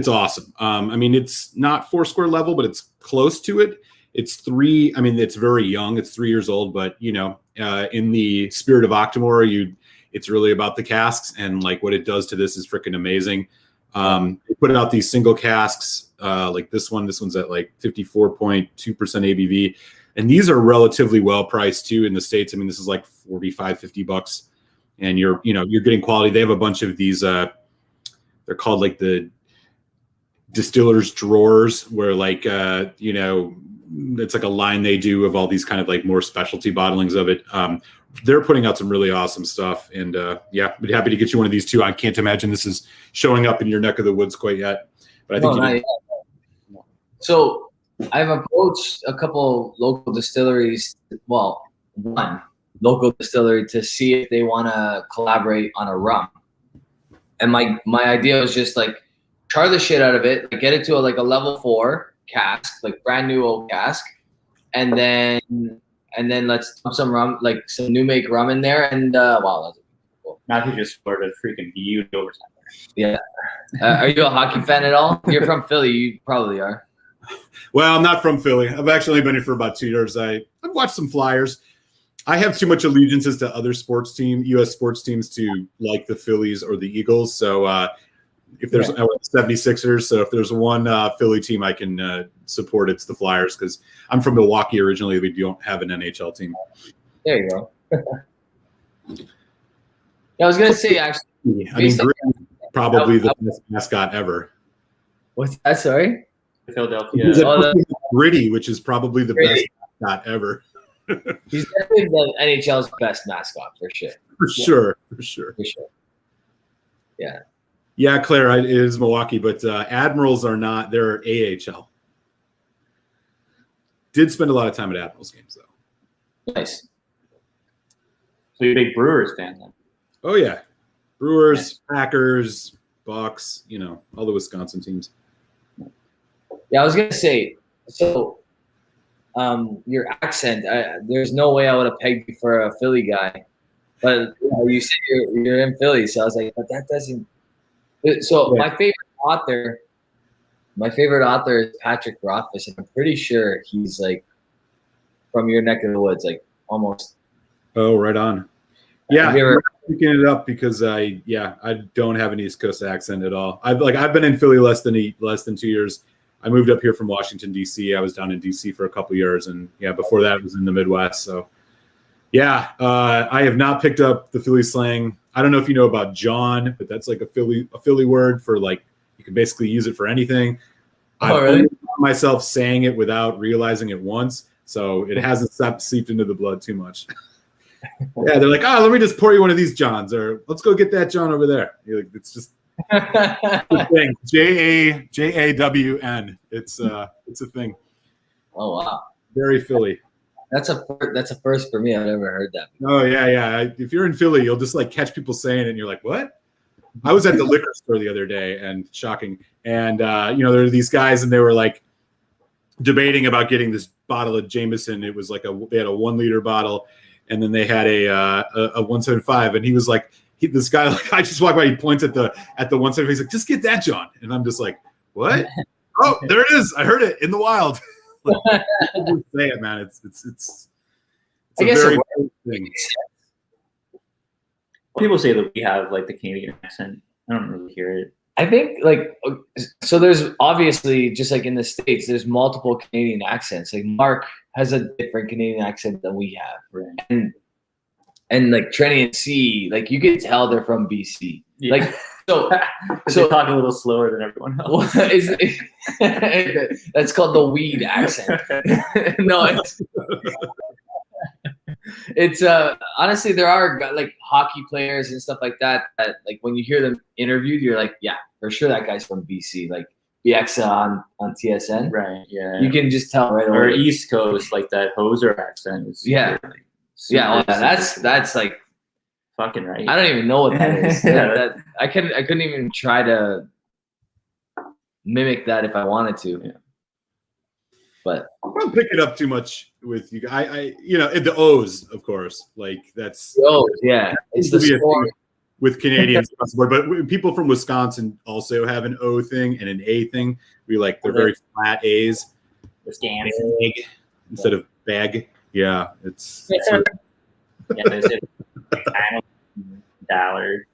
awesome. I mean, it's not Foursquare level, but it's close to it. It's it's very young. It's 3 years old, but in the spirit of Octomore, it's really about the casks, and like what it does to this is freaking amazing. They put out these single casks, like this one. This one's at like 54.2% ABV. And these are relatively well priced too in the States. I mean, this is like $45-$50, and you're getting quality. They have a bunch of these. They're called like the distiller's drawers, where like it's like a line they do of all these kind of like more specialty bottlings of it. They're putting out some really awesome stuff, and yeah, I'd be happy to get you one of these too. I can't imagine this is showing up in your neck of the woods quite yet, but I think so. I've approached a couple local distilleries, well, one local distillery, to see if they want to collaborate on a rum. And my idea was just like char the shit out of it, like, get it to a level 4 cask, like brand new old cask, and then let's dump some rum, like some new make rum in there, and wow, that's cool. Matthew just scored a freaking huge overtime there. Yeah. Are you a hockey fan at all? You're from Philly. You probably are. Well, I'm not from Philly. I've actually been here for about 2 years. I've watched some Flyers. I have too much allegiances to other U.S. sports teams to like the Phillies or the Eagles. So if there's 76ers, so if there's one Philly team I can support, it's the Flyers, because I'm from Milwaukee originally. We don't have an NHL team. There you go. I was gonna say, actually, I mean, Green, probably the best mascot ever. What's that? Sorry, Philadelphia. Gritty, which is probably the best mascot ever. He's definitely the NHL's best mascot for sure. For sure. Yeah. Yeah, Claire, it is Milwaukee, but Admirals are not. They're AHL. Did spend a lot of time at Admirals games, though. Nice. So you're a big Brewers fan then? Oh, yeah. Brewers, Packers, Bucks, all the Wisconsin teams. Yeah, I was going to say, so your accent, there's no way I would have pegged you for a Philly guy. But you said you're in Philly, so I was like, but that doesn't. So my favorite author is Patrick Rothfuss, and I'm pretty sure he's like from your neck of the woods, like almost. Oh, right on. Yeah, I'm picking it up because I don't have an East Coast accent at all. I've been in Philly less than 2 years. I moved up here from Washington D.C. I was down in D.C. for a couple years, and before that I was in the Midwest. So I have not picked up the Philly slang. I don't know if you know about John, but that's like a Philly word for like you can basically use it for anything. Oh, really? I've found myself saying it without realizing it once, so it hasn't seeped into the blood too much. Yeah, they're like, let me just pour you one of these Johns, or let's go get that John over there. It's just the thing. JAWN. It's a thing. Oh wow, very Philly. That's a first for me. I've never heard that before. Oh yeah. If you're in Philly, you'll just like catch people saying it, and you're like, what? I was at the liquor store the other day, and shocking. And there are these guys, and they were like debating about getting this bottle of Jameson. It was like they had a 1 liter bottle, and then they had a 175. And he was like, this guy, like, I just walk by, he points at the 175. He's like, just get that, John. And I'm just like, what? Oh, there it is. I heard it in the wild. Say it, man. It's I guess very thing. People say that we have like the Canadian accent. I don't really hear it. I think so there's obviously, just like in the States, there's multiple Canadian accents. Like Mark has a different Canadian accent than we have. Right. And like Trenny and C, like you can tell they're from BC. Yeah. Like so they talk a little slower than everyone else. That's called the weed accent. No, it's honestly, there are like hockey players and stuff like that like when you hear them interviewed, you're like, yeah, for sure that guy's from BC. Like Bieksa on TSN, right? Yeah, you can just tell right away. Or East Coast, like that hoser accent is that's like fucking right. I don't even know what that is. I couldn't even try to mimic that if I wanted to. Yeah. But I don't pick it up too much with you. The O's, of course, like that's it's the sport with Canadians across the board. But people from Wisconsin also have an O thing and an A thing. They're very flat A's. Wisconsin instead of bag. Yeah, it's there's a dollar.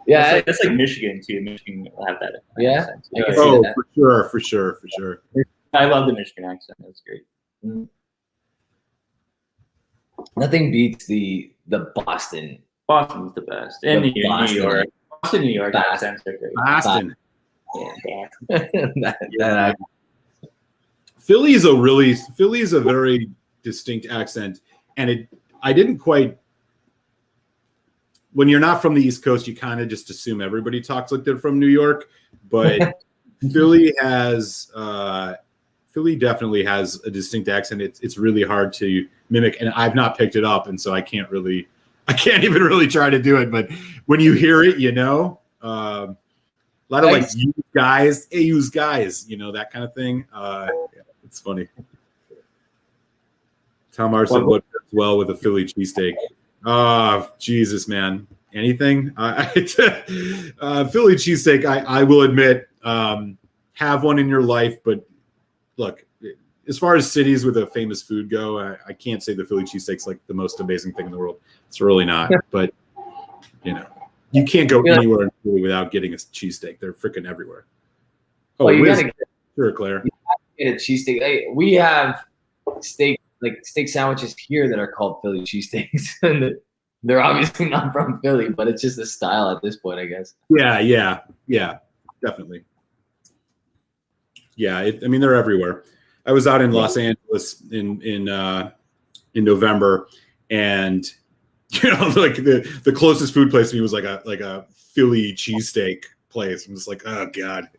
Yeah, that's like Michigan too. Michigan will have that. Accent. Oh, for sure. I love the Michigan accent. That's great. Nothing beats the Boston. Boston's the best. And New York. Boston, New York accents are great. Boston. Yeah. Philly is a very distinct accent, and I didn't quite. When you're not from the East Coast, you kind of just assume everybody talks like they're from New York, but Philly definitely has a distinct accent. It's really hard to mimic, and I've not picked it up, and so I can't even really try to do it. But when you hear it, a lot of like you guys, that kind of thing. It's funny. Tom R said what goes well with a Philly cheesesteak. Oh, Jesus, man. Anything? Philly cheesesteak, I will admit, have one in your life. But look, as far as cities with a famous food go, I can't say the Philly cheesesteak's like the most amazing thing in the world. It's really not. But, You can't go anywhere in Philly without getting a cheesesteak. They're freaking everywhere. Oh, well, you gotta sure, Claire. You have to get a cheesesteak. Hey, we have steak sandwiches here that are called Philly cheesesteaks, and they're obviously not from Philly, but it's just a style at this point, I guess. Yeah, definitely. Yeah, I mean they're everywhere. I was out in Los Angeles in November, and like the closest food place to me was like a Philly cheesesteak place. I'm just like, oh god,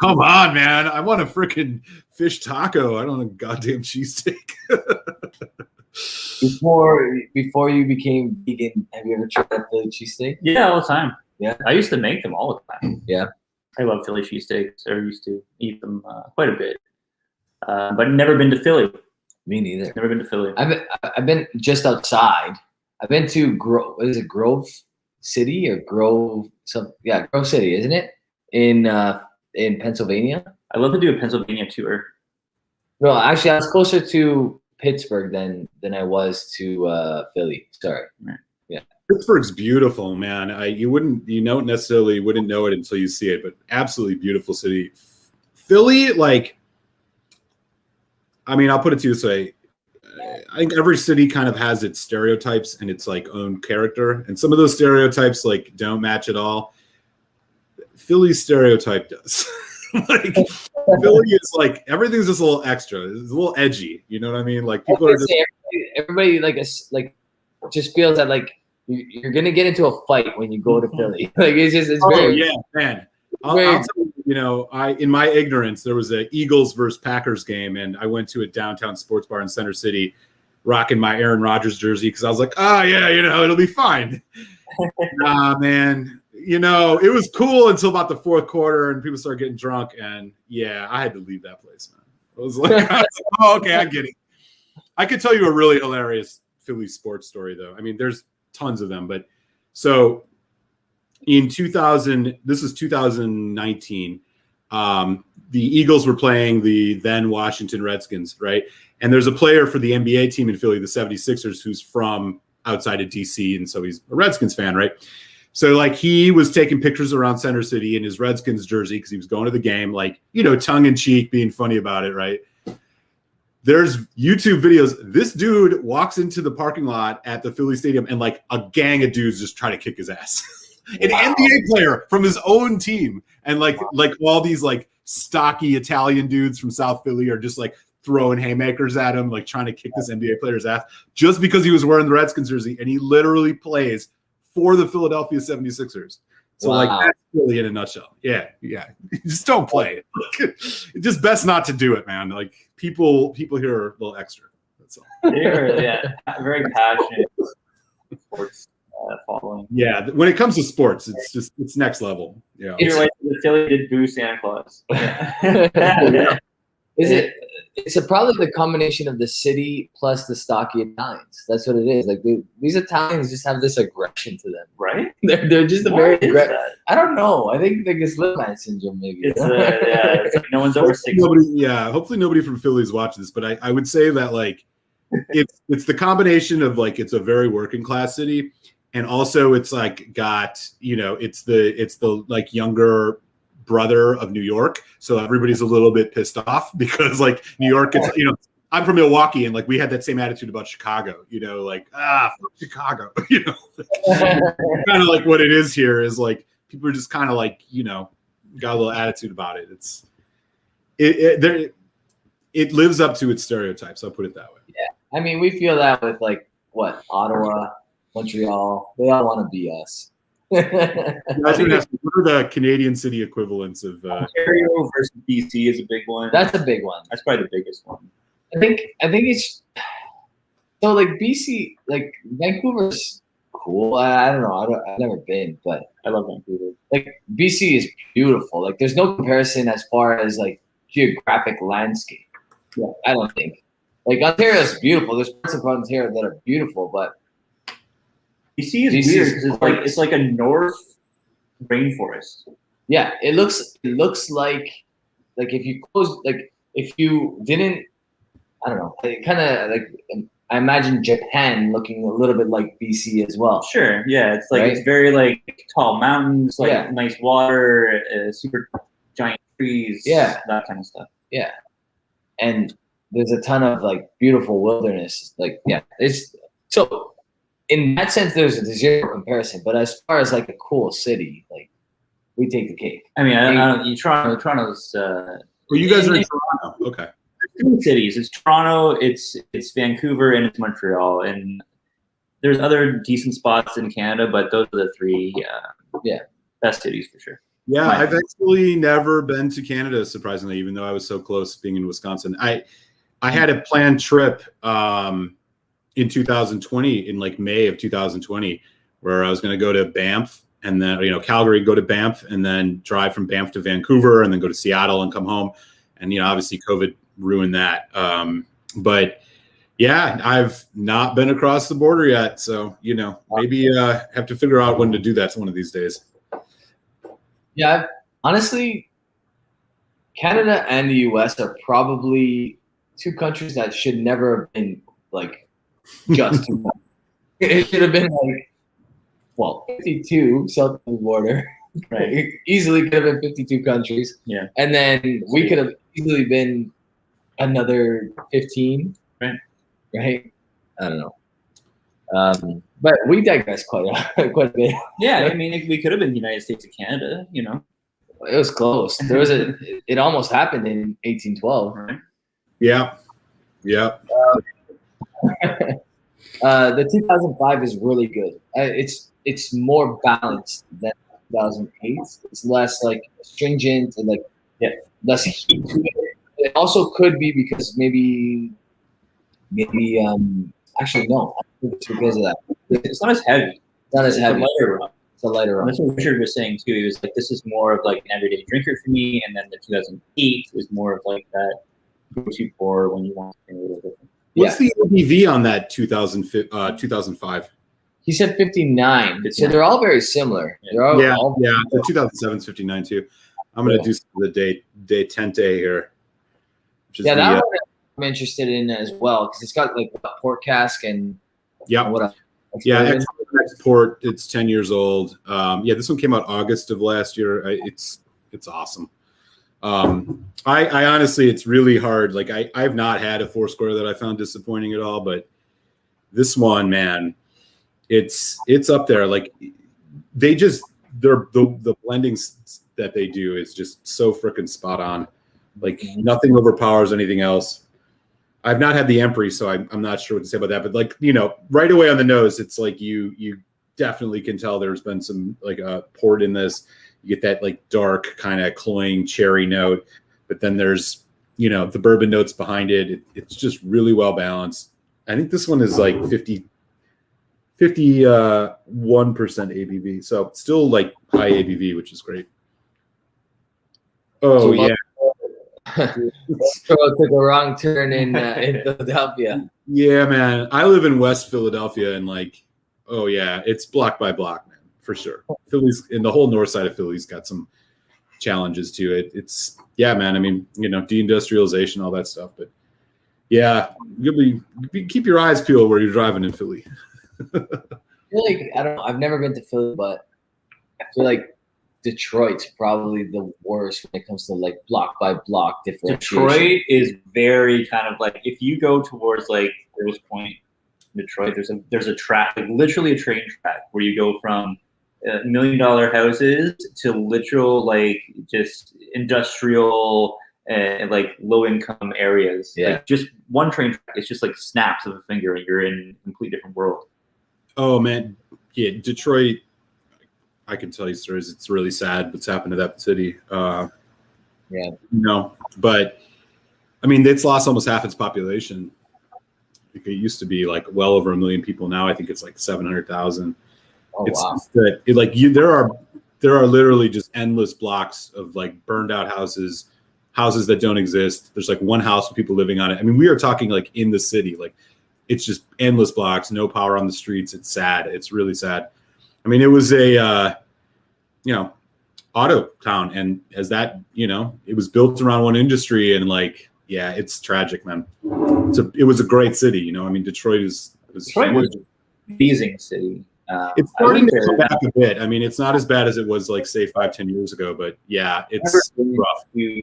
come on, man! I want a freaking fish taco. I don't want a goddamn cheesesteak. Before you became vegan, have you ever tried a Philly cheesesteak? Yeah, all the time. Yeah, I used to make them all the time. Yeah, I love Philly cheesesteaks. I used to eat them quite a bit, but never been to Philly. Me neither. Never been to Philly. I've been just outside. I've been to Grove City or Grove City, isn't it? In Pennsylvania. I'd love to do a Pennsylvania tour. No, actually, I was closer to Pittsburgh than I was to Philly. Sorry. Yeah. Pittsburgh's beautiful, man. You wouldn't necessarily know it until you see it, but absolutely beautiful city. Philly, like, I mean, I'll put it to you this way. I think every city kind of has its stereotypes and its like own character, and some of those stereotypes like don't match at all. Philly's stereotype does. Like Philly is like everything's just a little extra. It's a little edgy. You know what I mean? Like people are just everybody like just feels that like you're gonna get into a fight when you go to Philly. Like it's very yeah, man. I'll tell you, in my ignorance, there was an Eagles versus Packers game, and I went to a downtown sports bar in Center City, rocking my Aaron Rodgers jersey because I was like, oh yeah, it'll be fine. Nah, man. It was cool until about the fourth quarter, and people started getting drunk, and yeah, I had to leave that place, man. I was like, oh, okay, I get it. I could tell you a really hilarious Philly sports story, though. I mean, there's tons of them, but so in 2019, the Eagles were playing the then Washington Redskins, right? And there's a player for the NBA team in Philly, the 76ers, who's from outside of DC, and so he's a Redskins fan, right? So like he was taking pictures around Center City in his Redskins jersey because he was going to the game, like, tongue in cheek, being funny about it, right? There's YouTube videos. This dude walks into the parking lot at the Philly Stadium and like a gang of dudes just try to kick his ass. An NBA player from his own team. And like all these like stocky Italian dudes from South Philly are just like throwing haymakers at him, like trying to kick this NBA player's ass just because he was wearing the Redskins jersey, and he literally plays for the Philadelphia 76ers. So like that's Philly in a nutshell. Yeah. Just don't play it. It's just best not to do it, man. Like people here are a little extra. That's all. They're very passionate sports following. Yeah, when it comes to sports, it's next level. Yeah. Philly did boo Santa Claus. Yeah. It's probably the combination of the city plus the stocky Italians. That's what it is. Like these Italians just have this aggression to them, right? They're just very aggressive. I don't know. I think like it's little man syndrome, maybe. It's like no one's over 60. Hopefully nobody from Philly is watching this, but I would say that like it's the combination of like it's a very working class city, and also it's like got it's the like younger brother of New York, so everybody's a little bit pissed off because like New York, it's I'm from Milwaukee, and like we had that same attitude about Chicago, like fuck Chicago, kind of like what it is here is like people are just kind of like got a little attitude about it. It lives up to its stereotypes. I'll put it that way. Yeah, I mean we feel that with like Ottawa, Montreal, they all want to be us. What are the Canadian city equivalents of Ontario versus BC is a big one. That's a big one. That's probably the biggest one. I think it's so like BC, like Vancouver's cool. I don't know. I've never been, but I love Vancouver. Like BC is beautiful. Like there's no comparison as far as like geographic landscape. Yeah, I don't think. Like Ontario is beautiful. There's parts of Ontario that are beautiful, but BC is weird because it's like a north rainforest. Yeah, it looks like if you close, like if you didn't, I don't know, it kind of like I imagine Japan looking a little bit like BC as well. Sure. Yeah. It's like, Right? it's very like tall mountains, like Yeah. nice water, super giant trees. Yeah. That kind of stuff. Yeah. And there's a ton of like beautiful wilderness. Like, yeah, it's so in that sense, there's a zero comparison. But as far as like a cool city, like we take the cake. I mean, I don't, Toronto's. Well, you guys are in Toronto. Okay. Two cities. It's Toronto, it's Vancouver, and it's Montreal. And there's other decent spots in Canada, but those are the three best cities for sure. Yeah, I've actually never been to Canada, surprisingly, even though I was so close being in Wisconsin. I had a planned trip in 2020, in like May of 2020, where I was going to go to Banff and then, Calgary, go to Banff and then drive from Banff to Vancouver and then go to Seattle and come home. And, obviously COVID ruined that. But yeah, I've not been across the border yet. So, maybe have to figure out when to do that one of these days. Yeah, honestly, Canada and the US are probably two countries that should never have been like just two. It should have been like, 52 south of the border. Right. It easily could have been 52 countries. Yeah. And then we could have easily been another 15. Right. Right? I don't know. But we digress quite a bit. Yeah, I mean, we could have been the United States of Canada, It was close. It almost happened in 1812. Right? Yeah. Yeah. The 2005 is really good. It's more balanced than 2008. It's less like stringent and less heat to it. It also could be because maybe actually no, I think it's because of that. It's not as heavy. It's not as heavy. It's a lighter rum. That's what Richard was saying too. He was like, this is more of like an everyday drinker for me, and then the 2008 is more of like that go-to pour when you want something a little different. What's the ABV on that 2005? He said 59. So they're all very similar. Yeah. They're all The 2007 is 59 too. I'm going to do some of the De Tente here. That one I'm interested in as well because it's got like a port cask and what else? Export. It's 10 years old. This one came out August of last year. It's awesome. I honestly, it's really hard. Like I've not had a Foursquare that I found disappointing at all, but this one, man, it's up there. Like the blendings that they do is just so freaking spot on. Like nothing overpowers anything else. I've not had the Emprey, so I'm not sure what to say about that. But like, right away on the nose, it's like you definitely can tell there's been some like port in this. You get that like dark kind of cloying cherry note, but then there's the bourbon notes behind it. It's just really well balanced. I think this one is like 51% ABV, so still like high ABV, which is great. Oh yeah. Took a wrong turn in Philadelphia. Yeah, man. I live in West Philadelphia, and it's block by block, man, for sure. Philly's in the whole north side of Philly's got some challenges to it. It's man. I mean, deindustrialization, all that stuff, but yeah, keep your eyes peeled where you're driving in Philly. I feel like I've never been to Philly, but I feel like Detroit's probably the worst when it comes to like block by block differentiation. Detroit is very kind of like, if you go towards like Rose Point, Detroit, there's a track, like literally a train track where you go from $1 million houses to literal like just industrial and like low income areas. Yeah. Like just one train track. It's just like snaps of a finger and you're in a complete different world. Oh man. Yeah. Detroit, I can tell you stories. It's really sad what's happened to that city. But I mean, it's lost almost half its population. It used to be like well over 1 million people. Now I think it's like 700,000. Oh, it's wow. just that there are literally just endless blocks of like burned out houses that don't exist. There's like one house with people living on it. I mean, we are talking like in the city, like it's just endless blocks, no power on the streets. It's sad. It's really sad. I mean, it was a, auto town. And as that, it was built around one industry and like, yeah, it's tragic, man. it was a great city. You know, I mean, Detroit was an amazing city. It's starting to come back a bit. I mean, it's not as bad as it was like say 5-10 years ago, but yeah, it's rough. To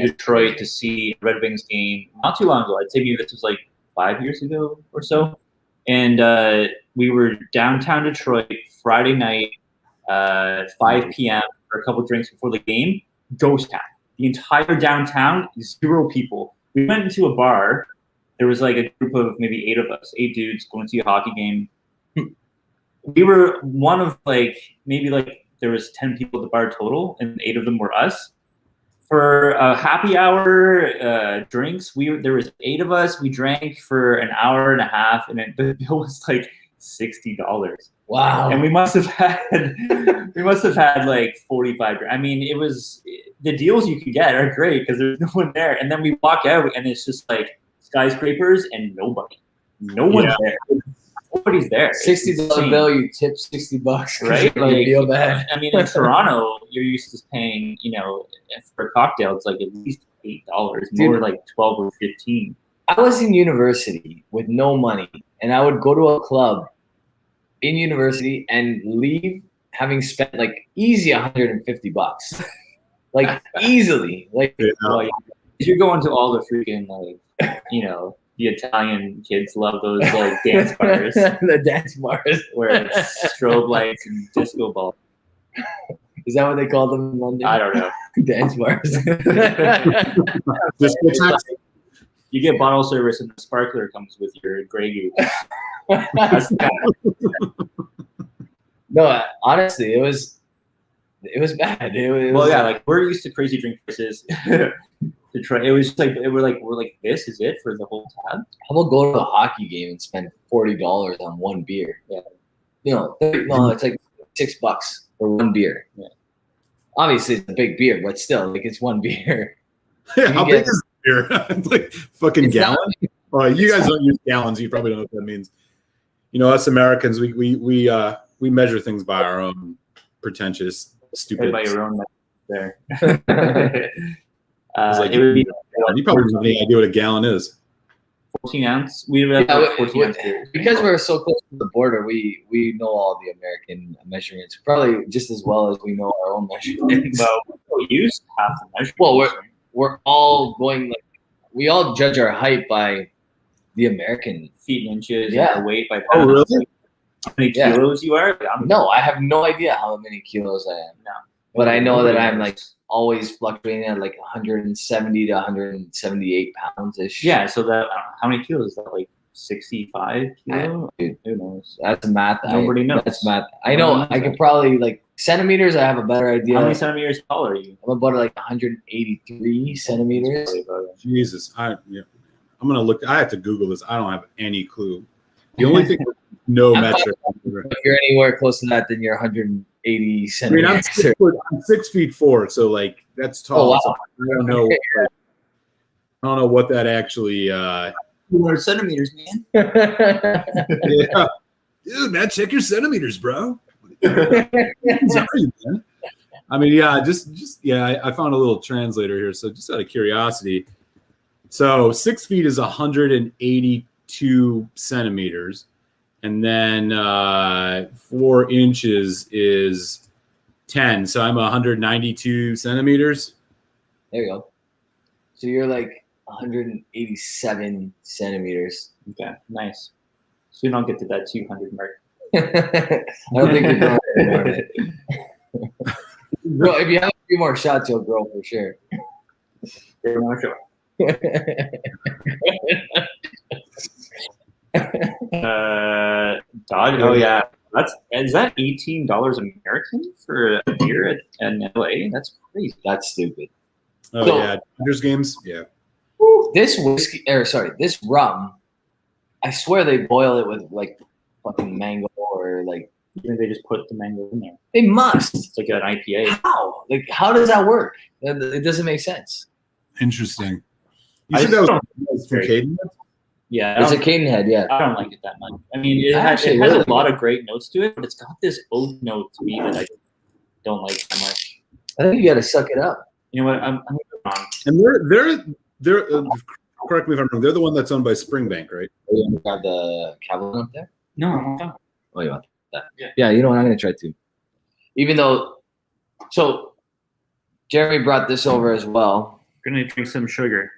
Detroit to see a Red Wings game not too long ago. I'd say maybe this was like 5 years ago or so. And we were downtown Detroit Friday night, 5 p.m. for a couple drinks before the game. Ghost town. The entire downtown, 0 people. We went into a bar. There was like a group of maybe 8 of us, 8 dudes going to see a hockey game. We were one of there was 10 people at the bar total, and 8 of them were us. For a happy hour drinks, there was 8 of us. We drank for an hour and a half, and the bill was like $60. Wow! And we must have had like 45. I mean, it was the deals you can get are great because there's no one there, and then we walk out, and it's just like skyscrapers and nobody. No one's there. Nobody's there. $60 bill, you tip $60, right? Like, you feel bad. I mean, in Toronto, you're used to paying, for a cocktail, it's like at least $8, more like 12 or 15. I was in university with no money, and I would go to a club in university and leave having spent like easy $150, like easily, like. Well, you're going to all the freaking the Italian kids love those like dance bars. The dance bars where it's strobe lights and disco ball. Is that what they call them in London? I don't know. Dance bars. You get bottle service and the sparkler comes with your Grey Goose. That's No, honestly, it was bad. Like we're used to crazy drink prices. To try, it was like we're like this is it for the whole tab. How about go to a hockey game and spend $40 on one beer? Yeah, it's like $6 for one beer. Yeah, obviously it's a big beer, but still, like it's one beer. Yeah, how big is beer? It's like fucking gallon. You guys don't use gallons. You probably don't know what that means. Us Americans, we measure things by our own pretentious, stupid. By your own there. It would be. You probably don't have any idea what a gallon is. 14 ounce. We have 14 ounce beers. Because we're so close to the border, we know all the American measurements probably just as well as we know our own measurements. Well, we use half the measurements. Well, we're all going we all judge our height by the American feet and inches. Yeah, and weight by pounds. Oh, really? How many kilos you are? No, I have no idea how many kilos I am now. But I know that I'm like always fluctuating at like 170 to 178 pounds ish. Yeah, so that how many kilos is that? Like 65 kilos? Dude, who knows? That's math. Nobody knows. That's math. I know. I could probably like centimeters. I have a better idea. How many centimeters tall are you? I'm about like 183 centimeters. Jesus, I'm gonna look. I have to Google this. I don't have any clue. The only thing, no metric. If you're anywhere close to that, then you're 180 centimeters. I'm 6'4", so like that's tall. Oh, wow. So I don't know. I don't know what that actually. 200 centimeters, man. Yeah, dude, man, check your centimeters, bro. Sorry, man. I mean, yeah, I found a little translator here, so just out of curiosity. So 6 feet is 182 centimeters, and then 4 inches is 10. So I'm 192 centimeters. There you go. So you're like 187 centimeters. Okay, nice. Soon I'll get to that 200 mark. I don't think you're growing anymore. Bro, if you have a few more shots, you'll grow for sure. Dog. Oh yeah, is that $18 American for a beer in LA? That's crazy. That's stupid. Oh so, yeah, Dodgers games. Yeah. This this rum, I swear they boil it with like fucking mango or like. Even they just put the mango in there. They must. It's like an IPA. How? Like, how does that work? It doesn't make sense. Interesting. You said that was from Cadenhead? Yeah. It's a Cadenhead, yeah. I don't like it that much. I mean, it has a lot of great notes to it, but it's got this oak note to me that I don't like that much. I think you got to suck it up. You know what? I'm wrong. And they're correct me if I'm wrong. They're the one that's owned by Springbank, right? You want to grab the Cavalier up there? No, I want that. Oh, you want that? Yeah. Yeah, you know what? I'm going to try to. Even though, so Jeremy brought this over as well. Gonna drink some sugar.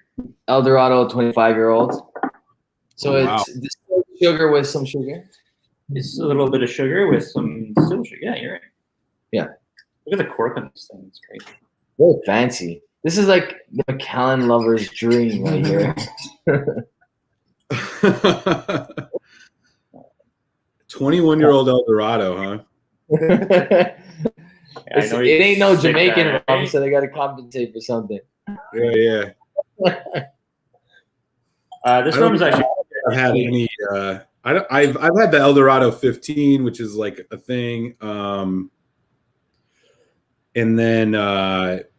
El Dorado 25-year-old. So Oh, wow. it's distilled sugar with some sugar. It's a little bit of sugar with some still sugar. Yeah, you're right. Yeah. Look at the cork on this thing. It's great. Very fancy. This is like the Macallan lover's dream right here. 21-year-old El Dorado, huh? It ain't no Jamaican rum, so they got to compensate for something. Yeah. This rum is actually. I've had any. I've had the El Dorado 15, which is like a thing, and then it's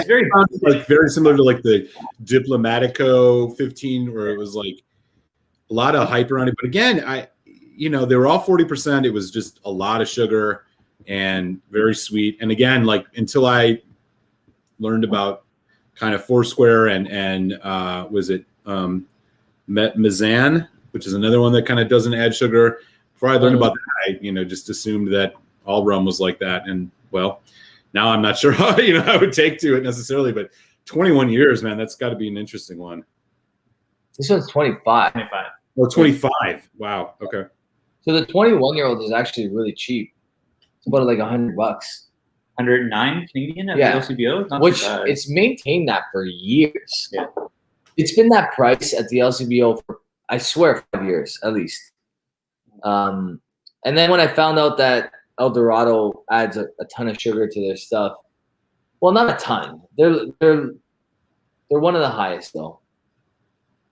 very like very similar to like the Diplomatico 15, where it was like a lot of hype around it. But again, they were all 40%. It was just a lot of sugar and very sweet. And again, like until I learned about kind of Foursquare and was it Mezan, which is another one that kind of doesn't add sugar. Before I learned about that, I just assumed that all rum was like that. And well, now I'm not sure how I would take to it necessarily, but 21 years, man, that's got to be an interesting one. This one's 25. 25. Oh, 25. Wow. Okay. So the 21-year-old is actually really cheap. It's about like $100. 109 Canadian at Yeah. the LCBO. Not Which too bad. it's maintained that for years. Yeah. It's been that price at the LCBO for, I swear, 5 years at least. And then when I found out that El Dorado adds a ton of sugar to their stuff, well, not a ton. They're one of the highest though.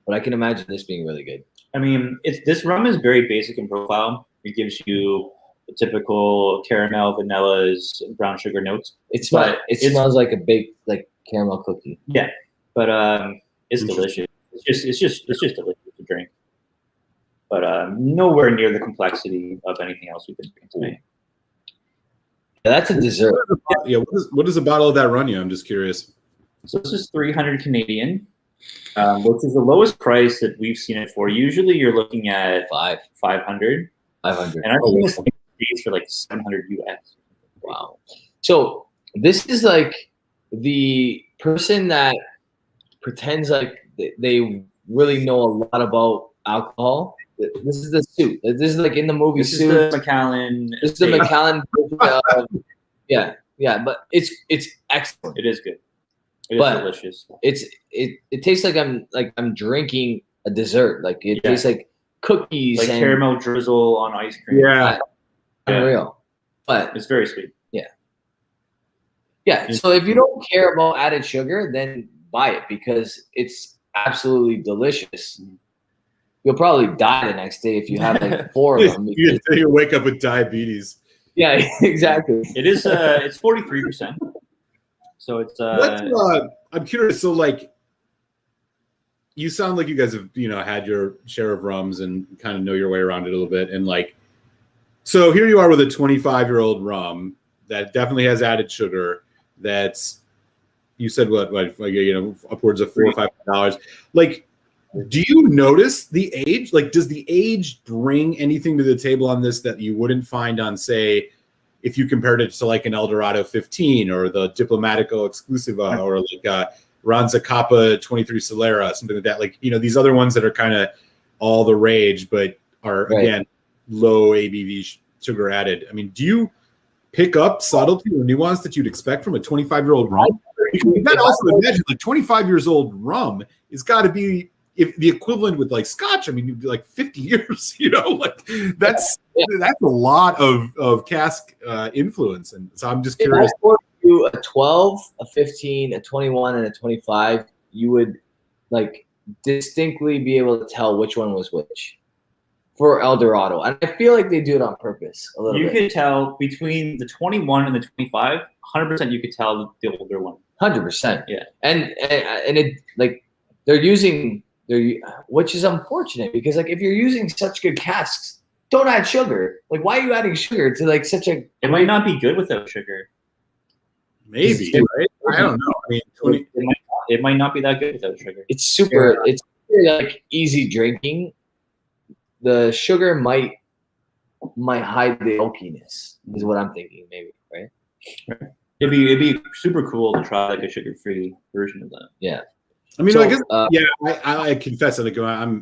But I can imagine this being really good. I mean, this rum is very basic in profile. It gives you the typical caramel, vanillas, brown sugar notes. It smells like a baked like caramel cookie. Yeah, but it's delicious. It's just delicious to drink. But nowhere near the complexity of anything else we've been drinking today. Yeah, that's a dessert. Yeah. What does a bottle of that run you? I'm just curious. So this is 300 Canadian, which is the lowest price that we've seen it for. Usually you're looking at 500. 500. And I've seen this thing for like 700 US. Wow. So this is like the person that pretends like they really know a lot about alcohol. This is the suit. This is like in the movie This Suit. is the Macallan. This is the Macallan version of, yeah, but it's excellent. It is good. It But is delicious. It tastes like I'm drinking a dessert. Like it tastes like cookies Like and caramel drizzle on ice cream. Yeah. unreal. But It's very sweet. yeah, so if you don't care about added sugar, then buy it because it's absolutely delicious. You'll probably die the next day if you have like 4 of them. You wake up with diabetes. Yeah, exactly. It is. It's 43%. So it's. I'm curious. So like, you sound like you guys have had your share of rums and kind of know your way around it a little bit. And like, so here you are with a 25-year-old rum that definitely has added sugar. That's, you said what like upwards of $4 or $5. Like, do you notice the age? Like, does the age bring anything to the table on this that you wouldn't find on, say, if you compared it to like an El Dorado 15 or the Diplomatico Exclusiva or like Ranzacapa 23 Solera, something like that? Like, these other ones that are kind of all the rage, but are, again, low ABV sugar added. I mean, do you pick up subtlety or nuance that you'd expect from a 25-year-old rum? Because you got to also imagine, like, 25 years old rum has got to be, if the equivalent with like Scotch, I mean, you'd be like 50 years, like that's a lot of cask influence. And so I'm just curious. If I poured you a 12, a 15, a 21, and a 25, you would like distinctly be able to tell which one was which for El Dorado. And I feel like they do it on purpose a little bit. You could tell between the 21 and the 25, 100% you could tell the older one. 100%. Yeah. And it like which is unfortunate because like if you're using such good casks, don't add sugar. Like why are you adding sugar to like such a? It might not be good without sugar. Maybe, right? I don't know. I mean, 20. It might not be that good without sugar. It's super. It's super, like easy drinking. The sugar might hide the oakiness, is what I'm thinking. Maybe, right? It'd be super cool to try like a sugar-free version of that. Yeah. I mean, So, I guess, I confess that like,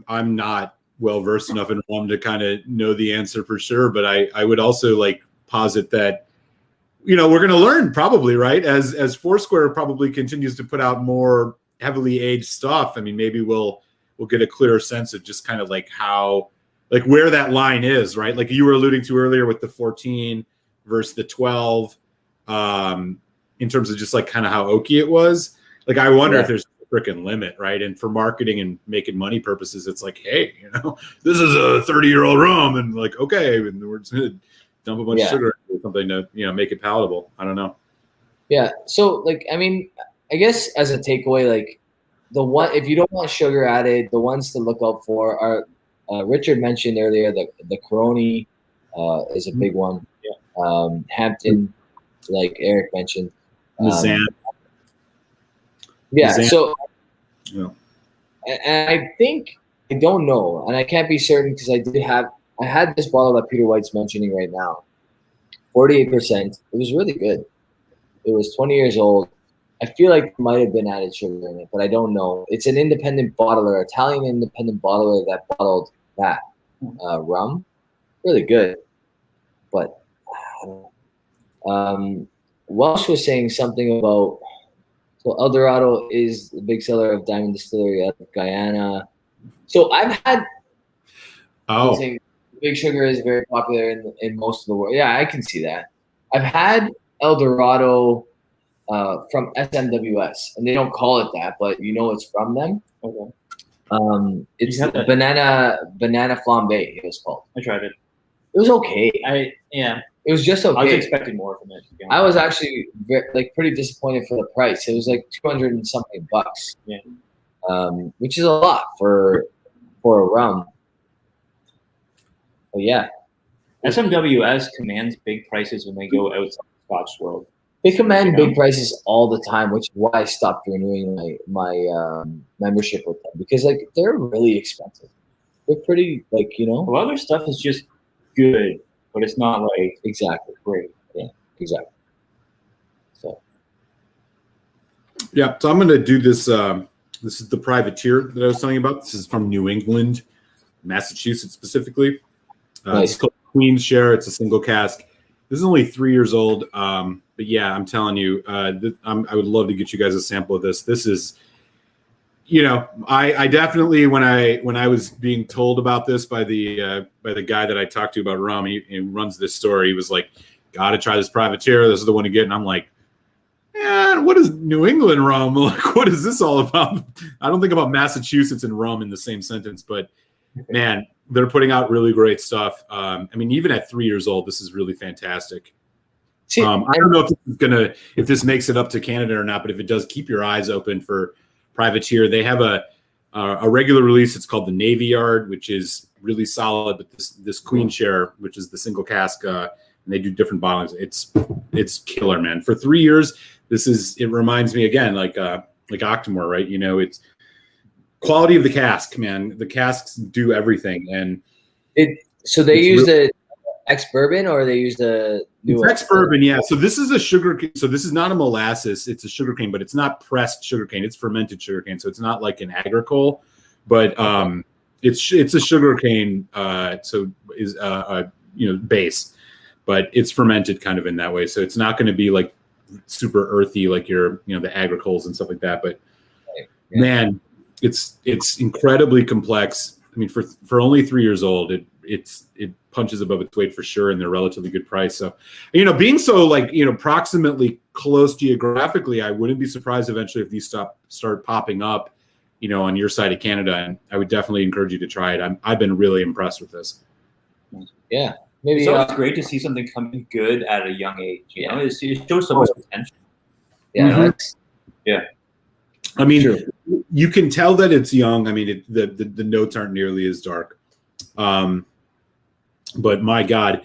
I'm not well versed enough in rum to kind of know the answer for sure, but I would also like posit that, you know, we're going to learn probably, right? As Foursquare probably continues to put out more heavily aged stuff. I mean, maybe we'll get a clearer sense of just kind of like how, like where that line is, right? Like you were alluding to earlier with the 14 versus the 12, in terms of just like kind of how oaky it was. Like, I wonder if there's a freaking limit, right? And for marketing and making money purposes, it's like, hey, you know, this is a 30-year-old rum, and like, okay, and we're just gonna dump a bunch of sugar or something to, you know, make it palatable. I don't know. Yeah. So, like, I mean, I guess as a takeaway, like if you don't want sugar added, the ones to look out for are Richard mentioned earlier, the Coroni is a big one. Yeah. Hampton, like Eric mentioned. Mazan. Yeah. Mazan. So, and I think, I don't know, and I can't be certain because I had this bottle that Peter White's mentioning right now, 48%. It was really good. It was 20 years old. I feel like it might have been added sugar in it, but I don't know. It's an independent bottler, Italian independent bottler that bottled that rum. Really good. But Welsh was saying something about, so El Dorado is the big seller of Diamond Distillery out of Guyana. So I've had Big Sugar is very popular in most of the world. Yeah, I can see that. I've had El Dorado from SMWS, and they don't call it that, but you know it's from them. Okay. It's banana flambe. It was called. I tried it. It was okay. It was just okay. I was expecting more from it. I was actually pretty disappointed for the price. It was like $200 and something bucks. Yeah. Which is a lot for a rum. But yeah. SMWS commands big prices when they go outside the Scotch world. They command big prices all the time, which is why I stopped renewing my membership with them, because like they're really expensive. They're pretty, like, you know. A lot of their stuff is just good, but it's not like exactly great. Yeah, exactly. So yeah, so I'm gonna do this. This is the privateer that I was telling you about. This is from New England, Massachusetts specifically. Nice. It's called Queen's Share. It's a single cask. This is only 3 years old. But yeah, I'm telling you, I would love to get you guys a sample of this. This is, you know, I definitely, when I was being told about this by the guy that I talked to about rum, he runs this store. He was like, "Got to try this privateer. This is the one to get." And I'm like, "Man, what is New England rum? Like, what is this all about?" I don't think about Massachusetts and rum in the same sentence, but man, they're putting out really great stuff. I mean, even at 3 years old, this is really fantastic. I don't know if this makes it up to Canada or not, but if it does, keep your eyes open for privateer. They have a regular release. It's called the Navy Yard, which is really solid. But this Queen Share, which is the single cask, and they do different bottlings. It's killer, man. For 3 years, it reminds me again like Octomore, right? You know, it's quality of the cask, man. The casks do everything, and so they use the ex-bourbon, or they use the new ex-bourbon. Yeah. So this is a sugar. So this is not a molasses. It's a sugarcane, but it's not pressed sugarcane. It's fermented sugarcane. So it's not like an agricole, but it's a sugarcane. So is base, but it's fermented kind of in that way. So it's not going to be like super earthy like the agricoles and stuff like that. But man, it's incredibly complex. I mean, for only 3 years old, it punches above its weight for sure, and they're relatively good price. So, being so proximately close geographically, I wouldn't be surprised eventually if these start popping up, on your side of Canada. And I would definitely encourage you to try it. I've been really impressed with this. Yeah, maybe it's always great to see something coming good at a young age. It shows so much potential. Yeah, mm-hmm. Yeah. I mean, you can tell that it's young. I mean, the notes aren't nearly as dark. But my God,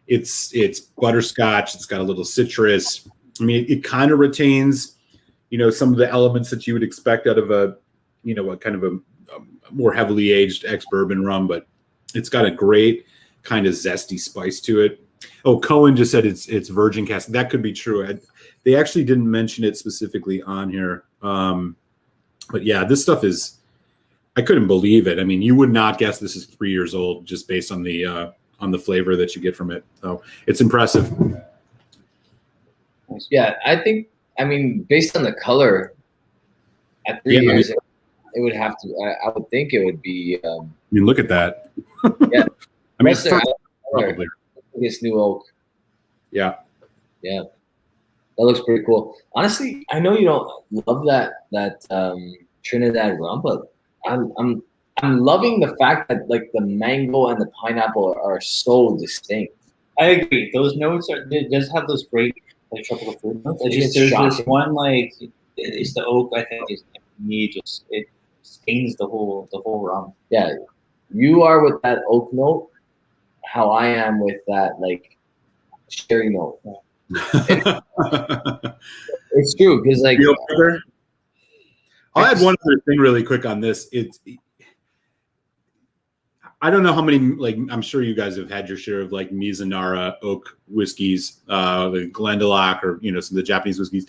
it's butterscotch. It's got a little citrus. I mean, it kind of retains, some of the elements that you would expect out of a kind of a more heavily aged ex-bourbon rum, but it's got a great kind of zesty spice to it. Oh, Cohen just said it's virgin cask. That could be true. They actually didn't mention it specifically on here. But yeah, this stuff is, I couldn't believe it. I mean, you would not guess this is 3 years old just based on the flavor that you get from it. So it's impressive. Yeah, I mean, based on the color, at 3 years, it would have to. I would think it would be. I mean, look at that. Yeah, I mean, it's probably this new oak. Yeah. Yeah, that looks pretty cool. Honestly, I know you don't love that Trinidad rum, but I'm loving the fact that like the mango and the pineapple are so distinct. I agree. Those notes it does have those great like tropical fruit notes. There's this one like it's the oak. I think is me just it stains the whole rum. Yeah, you are with that oak note. How I am with that like sherry note. It's true because like I'll add one other thing really quick on this. I don't know how many, like, I'm sure you guys have had your share of like Mizunara oak whiskeys, like Glendalough or, some of the Japanese whiskeys.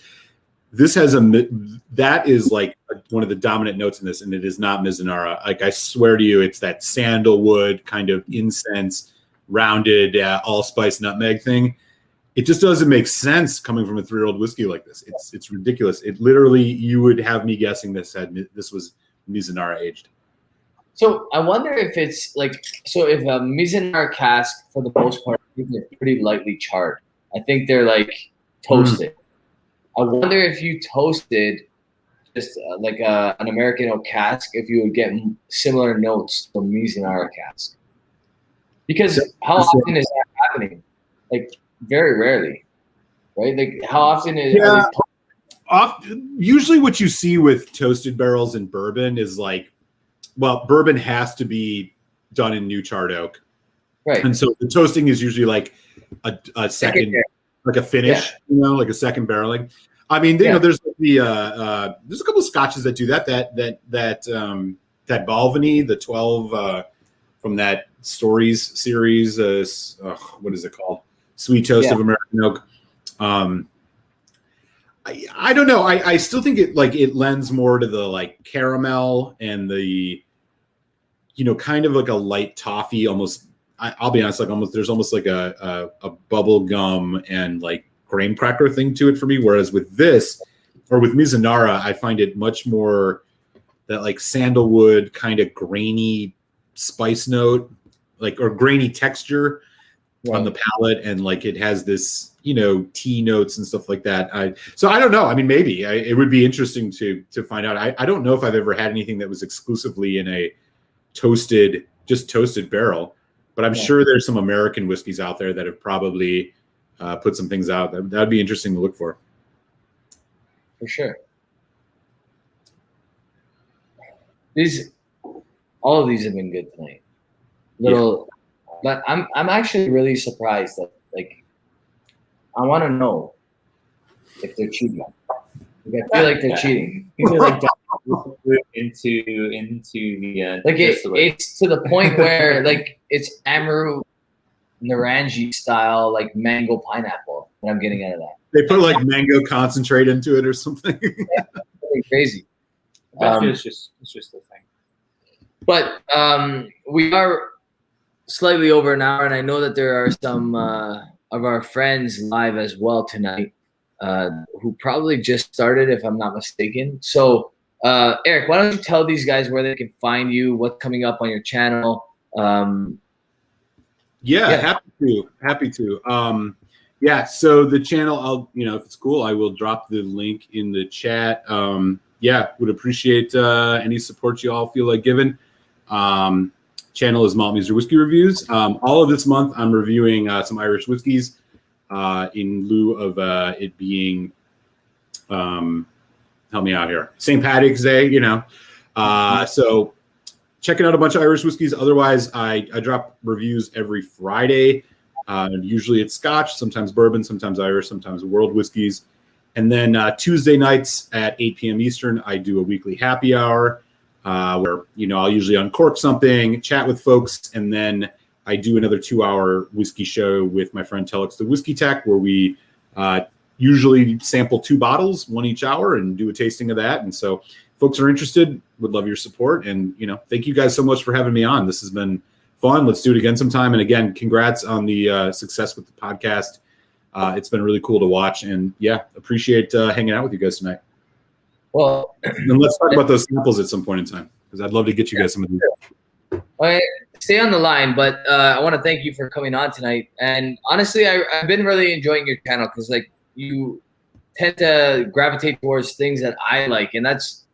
This has that is like one of the dominant notes in this, and it is not Mizunara. Like, I swear to you, it's that sandalwood kind of incense, rounded allspice nutmeg thing. It just doesn't make sense coming from a 3-year-old whiskey like this. It's ridiculous. It literally, you would have me guessing this was Mizunara aged. So I wonder if it's like, so if a Mizunara cask, for the most part, they're pretty lightly charred. I think they're like toasted. I wonder if you toasted just like an American oak cask, if you would get similar notes from Mizunara cask. Because how often is that happening? Like very rarely, right? Like how often is usually what you see with toasted barrels in bourbon is like, well, bourbon has to be done in new charred oak, right? And so the toasting is usually like a second, like a finish, like a second barreling. I mean, there's there's a couple of scotches that do that. That Balvenie, the 12 from that Stories series. What is it called? Sweet Toast of American Oak. I don't know. I still think it lends more to the like caramel and the kind of like a light toffee almost. I'll be honest, like there's almost like a bubble gum and like graham cracker thing to it for me. Whereas with this or with Mizunara, I find it much more that like sandalwood kind of grainy spice note, like or grainy texture on the palate, and like it has this tea notes and stuff like that. So I don't know. I mean, maybe it would be interesting to find out. I don't know if I've ever had anything that was exclusively in a toasted barrel, but I'm sure there's some American whiskeys out there that have probably put some things out. That'd be interesting to look for. For sure. All of these have been good tonight. But I'm actually really surprised that like I want to know if they're cheating. Like, I feel like they're cheating. Like into the like it's to the point where like it's Amaru Naranji style like mango pineapple that I'm getting out of that. They put like mango concentrate into it or something. Crazy. It's just the thing. But we are slightly over an hour, and I know that there are some of our friends live as well tonight who probably just started, if I'm not mistaken. So, Eric, why don't you tell these guys where they can find you, what's coming up on your channel? Happy to. So the channel, I'll, if it's cool, I will drop the link in the chat. Would appreciate any support you all feel like giving. Channel is Malt Muser Whisky Reviews. All of this month, I'm reviewing some Irish whiskeys in lieu of it being, help me out here, St. Patrick's Day, So checking out a bunch of Irish whiskeys. Otherwise, I drop reviews every Friday. Usually it's Scotch, sometimes bourbon, sometimes Irish, sometimes world whiskeys. And then Tuesday nights at 8 p.m. Eastern, I do a weekly happy hour where, I'll usually uncork something, chat with folks, and then I do another 2-hour whiskey show with my friend Telex the Whiskey Tech, where we usually sample 2 bottles, 1 each hour, and do a tasting of that. And so folks are interested, would love your support. And, thank you guys so much for having me on. This has been fun. Let's do it again sometime. And again, congrats on the success with the podcast. It's been really cool to watch. And yeah, appreciate hanging out with you guys tonight. Well, and let's talk about those samples at some point in time, because I'd love to get you guys some of these. All right, stay on the line, but I want to thank you for coming on tonight. And honestly, I've been really enjoying your channel because like you tend to gravitate towards things that I like, and that's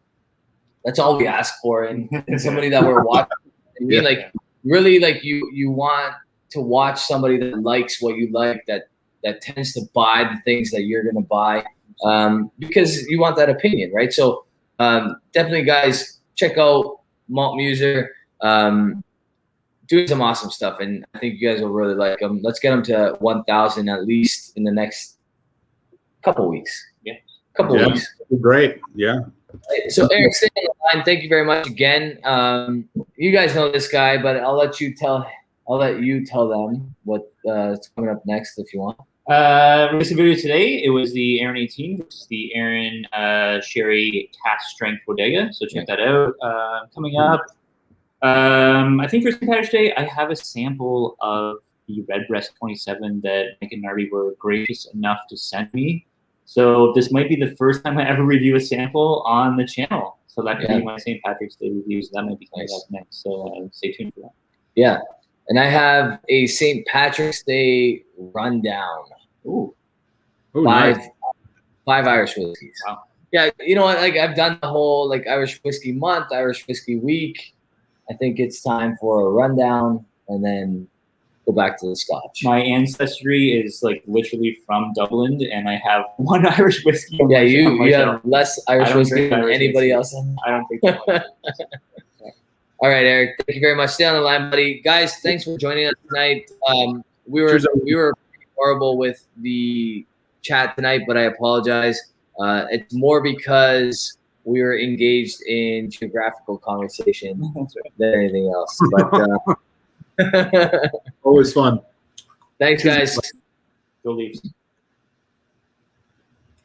all we ask for. And somebody that we're watching, I mean, like really, like you want to watch somebody that likes what you like, that tends to buy the things that you're gonna buy, because you want that opinion, right? So definitely, guys, check out Malt Muser. Doing some awesome stuff, and I think you guys will really like them. Let's get them to 1,000 at least in the next couple weeks. Yeah, couple weeks. Great. Yeah. So Eric, stay on the line. Thank you very much again. You guys know this guy, but I'll let you tell them what's coming up next if you want. Released a video today. It was the Aaron 18, which is the Aaron Sherry Cask Strength Bodega. So check that out. Coming up. I think for St. Patrick's Day, I have a sample of the Redbreast 27 that Nick and Narby were gracious enough to send me. So this might be the first time I ever review a sample on the channel. So that could be my St. Patrick's Day reviews. That might be coming up next. So stay tuned for that. Yeah. And I have a St. Patrick's Day rundown. Ooh. Five Nice. Irish whiskeys. Wow. Yeah, you know what? Like I've done the whole like Irish whiskey month, Irish whiskey week. I think it's time for a rundown and then go back to the Scotch. My ancestry is like literally from Dublin, and I have 1 Irish whiskey. Yeah, you have less Irish whiskey than Irish anybody whiskey. else. I don't think that. All right, Eric. Thank you very much. Stay on the line, buddy. Guys, thanks for joining us tonight. We were horrible with the chat tonight, but I apologize. It's more because we were engaged in geographical conversation than anything else. But Always fun. thanks, guys. Go Leafs.